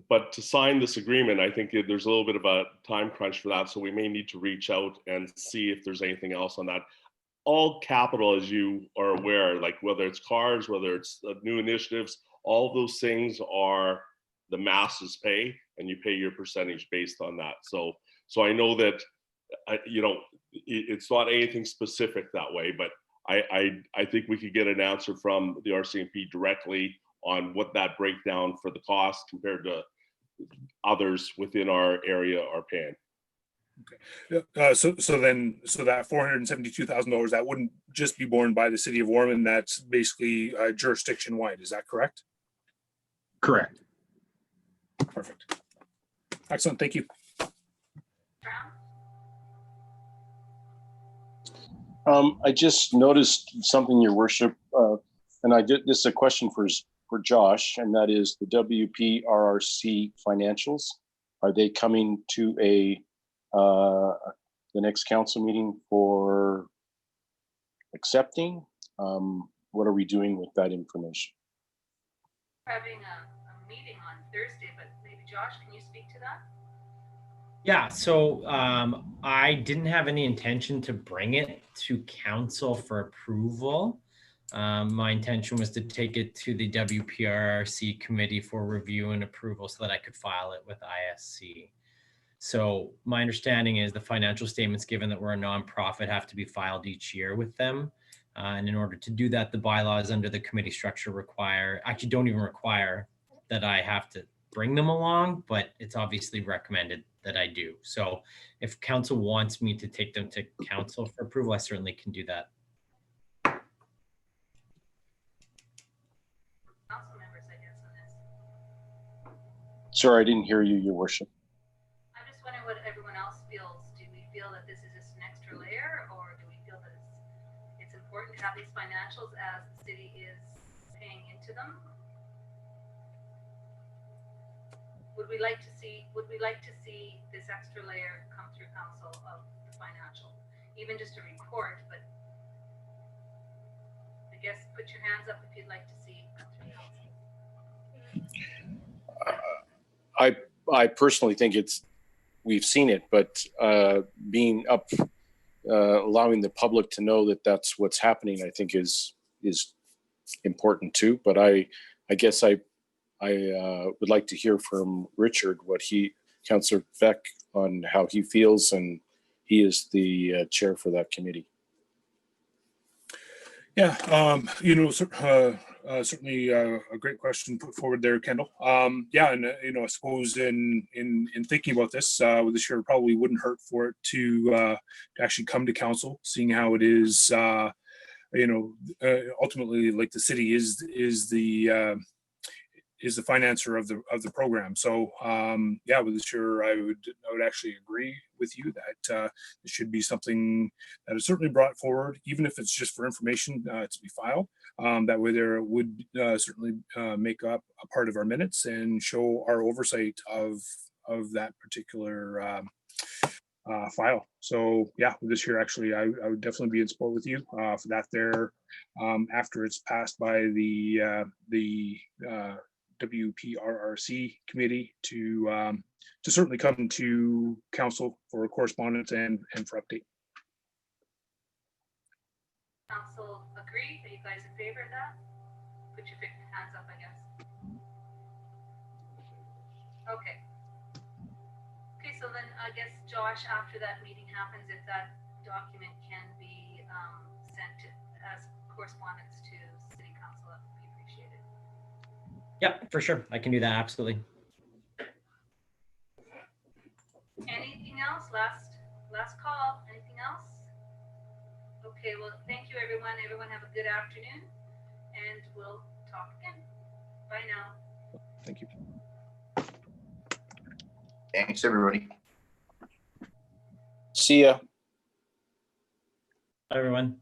But to sign this agreement, I think there's a little bit of a time crunch for that. So we may need to reach out and see if there's anything else on that. All capital, as you are aware, like whether it's cars, whether it's new initiatives, all of those things are the masses pay, and you pay your percentage based on that. So I know that, it's not anything specific that way, but I think we could get an answer from the RCMP directly on what that breakdown for the cost compared to others within our area are paying. Okay. So that $472,000, that wouldn't just be borne by the city of Warman. That's basically jurisdiction wide. Is that correct? Correct. Perfect. Excellent. Thank you. I just noticed something, Your Worship, and this is a question for Josh, and that is the WPRRC financials. Are they coming to the next council meeting for accepting? What are we doing with that information? Having a meeting on Thursday, but maybe Josh, can you speak to that? Yeah, so I didn't have any intention to bring it to council for approval. My intention was to take it to the WPRRC committee for review and approval so that I could file it with ISC. So my understanding is the financial statements, given that we're a nonprofit, have to be filed each year with them. And in order to do that, the bylaws under the committee structure don't even require that I have to bring them along, but it's obviously recommended that I do. So if council wants me to take them to council for approval, I certainly can do that. Council members, I guess, on this. Sorry, I didn't hear you, Your Worship. I'm just wondering what everyone else feels. Do we feel that this is just an extra layer, or do we feel that it's important to have these financials as the city is paying into them? Would we like to see this extra layer come through council of the financial, even just a report? But I guess put your hands up if you'd like to see it come through council. I personally think we've seen it, but being up, allowing the public to know that that's what's happening, I think is important too. But I guess I would like to hear from Richard Councillor Beck, on how he feels, and he is the chair for that committee. Yeah, certainly a great question put forward there, Kendall. Yeah, and I suppose in thinking about this, with the chair, probably wouldn't hurt for it to actually come to council, seeing how it is. Ultimately, like, the city is the financer of the program. So yeah, with the chair, I would actually agree with you that it should be something that is certainly brought forward, even if it's just for information to be filed. That way there would certainly make up a part of our minutes and show our oversight of that particular file. So yeah, with this year, actually, I would definitely be in support with you for that there, after it's passed by the WPRRC committee to certainly come to council for correspondence and for update. Council agree? Are you guys in favor of that? Put your hands up, I guess. Okay. Okay, so then I guess, Josh, after that meeting happens, if that document can be sent as correspondence to City Council, that would be appreciated. Yeah, for sure. I can do that. Absolutely. Anything else? Last call. Anything else? Okay, well, thank you, everyone. Everyone have a good afternoon, and we'll talk again. Bye now. Thank you. Thanks, everybody. See ya. Bye, everyone.